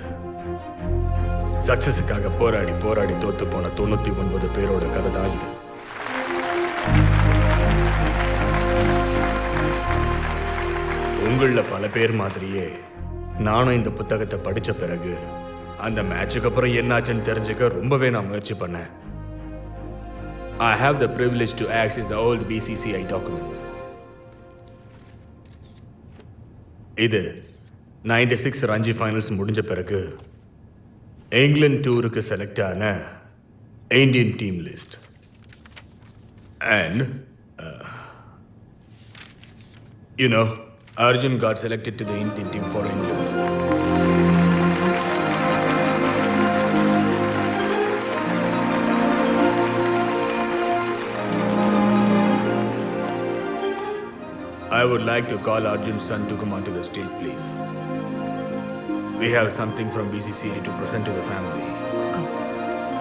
சக்ஸஸுக்காக போராடி போராடி தோத்து போன 99 பேரோட கதை தான் இது. உங்களில் பல பேர் மாதிரியே நானும் இந்த புத்தகத்தை படித்த பிறகு அந்த மேட்சுக்கு அப்புறம் என்னாச்சுன்னு தெரிஞ்சுக்க ரொம்பவே நான் முயற்சி பண்ணேன். I have the privilege to access the old BCCI documents. இது 96 ரஞ்சி ஃபைனல்ஸ் முடிஞ்ச பிறகு இங்கிலாந்து டூருக்கு செலக்ட் ஆன Indian team list. And Arjun got selected to the Indian team for England. I would like to call Arjun's son to come onto the stage, please. We have something from BCCI to present to the family.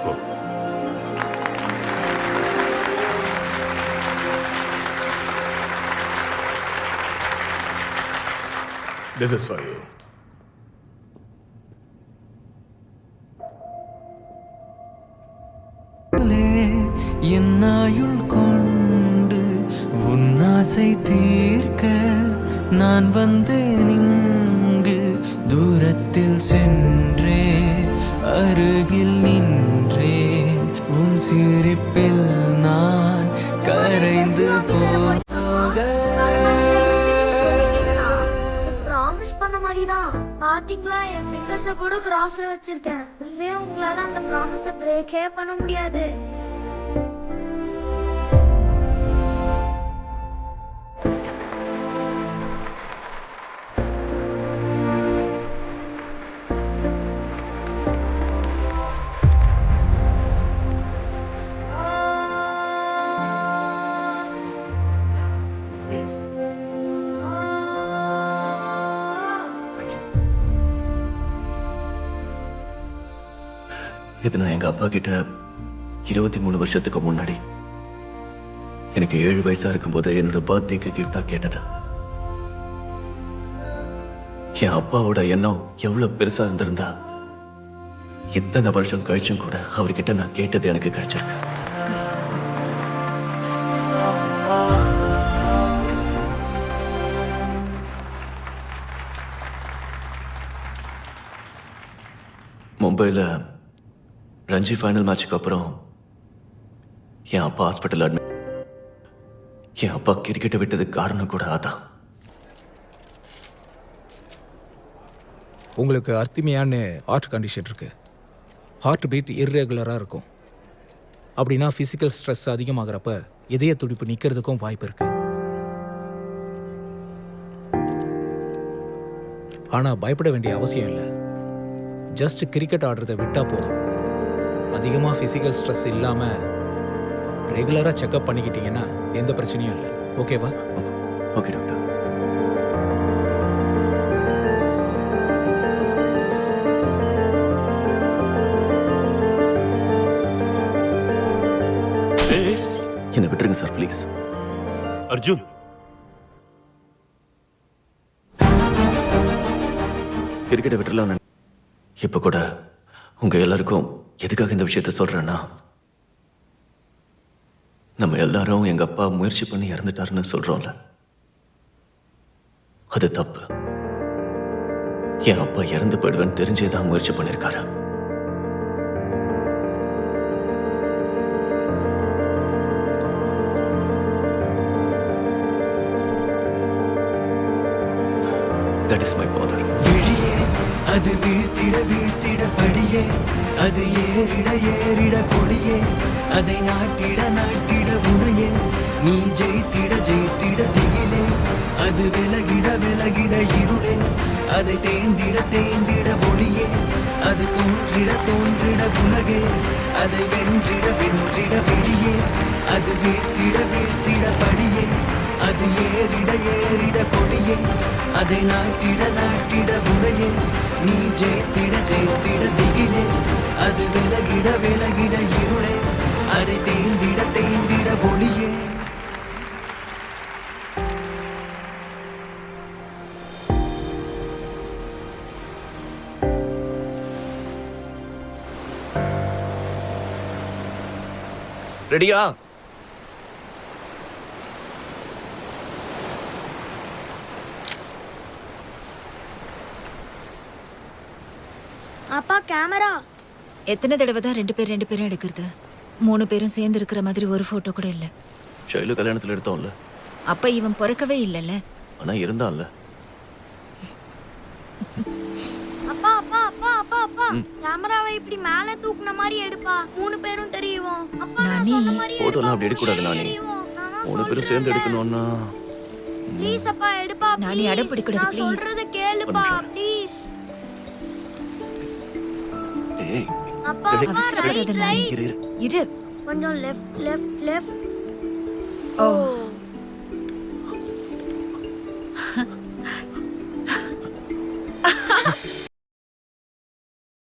Oh. This is for you. என்னாயுள் கொண்டு உன்னாசை தீர்க்க நான் வந்தேன் இங்கு தூரத்தில் சென்றேன் அருகில் நின்றேன் உன் சிரிப்பில் நான் கரைந்து போக ப்ராமிஸ் பண்ண மாதிரி தான் பாத்தீங்களா என் ஃபிங்கர்ஸை கூட கிராஸ்ல வச்சிருக்கேன். இனிமே உங்களால அந்த ப்ராமிஸை பிரேக்கே பண்ண முடியாது. இது நான் எங்க அப்பா கிட்ட 23 வருஷத்துக்கு முன்னாடி எனக்கு 7 வயசா இருக்கும்போது என்னோட பர்த்டேக்கு கிஃப்டா கேட்டது. என் அப்பாவோட எண்ணம் எவ்வளவு பெருசா இருந்திருந்தா இத்தனை வருஷம் கழிச்சும் கூட அவர்கிட்ட நான் கேட்டது எனக்கு கிடைச்சிருக்கு. மும்பையில் ரஞ்சி ஃபைனல் மேட்சுக்கு அப்புறம் என் அப்பா ஹாஸ்பிட்டல் அட்மிட். என் அப்பா கிரிக்கெட்டை விட்டதுக்கு காரணம் கூட அதான். உங்களுக்கு அர்த்திமையான்னு ஹார்ட் கண்டிஷன் இருக்கு. ஹார்ட் பீட் இர்ரெகுலராக இருக்கும். அப்படின்னா ஃபிசிக்கல் ஸ்ட்ரெஸ் அதிகமாகிறப்ப இதய துடிப்பு நிற்கிறதுக்கும் வாய்ப்பு இருக்கு. ஆனால் பயப்பட வேண்டிய அவசியம் இல்லை. ஜஸ்ட் கிரிக்கெட் ஆடுறதை விட்டா போதும். அதிகமாக ஃபிசிக்கல் ஸ்ட்ரெஸ் இல்லாமல் ரெகுலராக செக்அப் பண்ணிக்கிட்டீங்கன்னா எந்த பிரச்சனையும் இல்லை. ஓகேவா? Okay doctor. என்னை விட்டுருங்க சார் ப்ளீஸ். அர்ஜுன், கிரிக்கெட்டை விட்டுறலாம். இப்போ கூட உங்க எல்லாருக்கும் எதுக்காக இந்த விஷயத்த சொல்றேன்னா, நம்ம எல்லாரும் எங்க அப்பா முயற்சி பண்ணி இறந்துட்டாருன்னு சொல்றோம்ல, அது தப்பு. என் அப்பா இறந்து போயிடுவேன்னு தெரிஞ்சேதான் முயற்சி பண்ணிருக்காரு. That is my father. அது வீழ்த்திட வீழ்த்திட படியே, அது ஏறிட ஏறிட கொடியே, அதை நாட்டிட நாட்டிட உனையே, நீ ஜெயித்திட ஜெயித்திட திகிலே, அது விலகிட விலகிட இருளே, அதை தேந்திட தேந்திட ஒளியே, அது தோன்றிட தோன்றிட உலகே, அதை வென்றிட வென்றிட வெளியே, அது வீழ்த்திட வீழ்த்திட படியே, அது ஏறிட ஏறிட கொடியே, அதை நாட்டிட நாட்டிட உனையே, நீ ஜெயித்திட ஜெயித்திட திகிலே, அது விலகிட விலகிட இருளே, அதை தேந்திட தேந்திட ஒளியே. ரெடியா? அப்பா கேமரா. எத்தனை தடவை தான் ரெண்டு பேரும் எடுக்கிறது? 3 பேரும் சேர்ந்து இருக்கிற மாதிரி ஒரு போட்டோ கூட இல்ல. ஷைலு கல்யாணத்துல எடுத்தோம்ல. அப்ப இவன் பிறக்கவே இல்லைல்ல. ஆனா இருந்தான்ல. அப்பா அப்பா அப்பா அப்பா அப்பா கேமராவை இப்படி மேலே தூக்குன மாதிரி எடுப்பா. 3 பேரும் தெரியும். அப்பா நான் சொன்ன மாதிரி போட்டோலாம் அப்படி எடுக்க கூடாது நானி. 3 பேரும் சேர்ந்து எடுக்கணும்னா ப்ளீஸ் அப்பா எடுப்பா. நானி அடம் பிடிக்கூடாது நான் ப்ளீஸ். சொல்றத கேளுப்பா ப்ளீஸ். டேய் அப்பா அப்பா அவசரப்படாத நானி. இரு. கொஞ்சம் லெஃப்ட் லெஃப்ட் லெஃப்ட். ஓ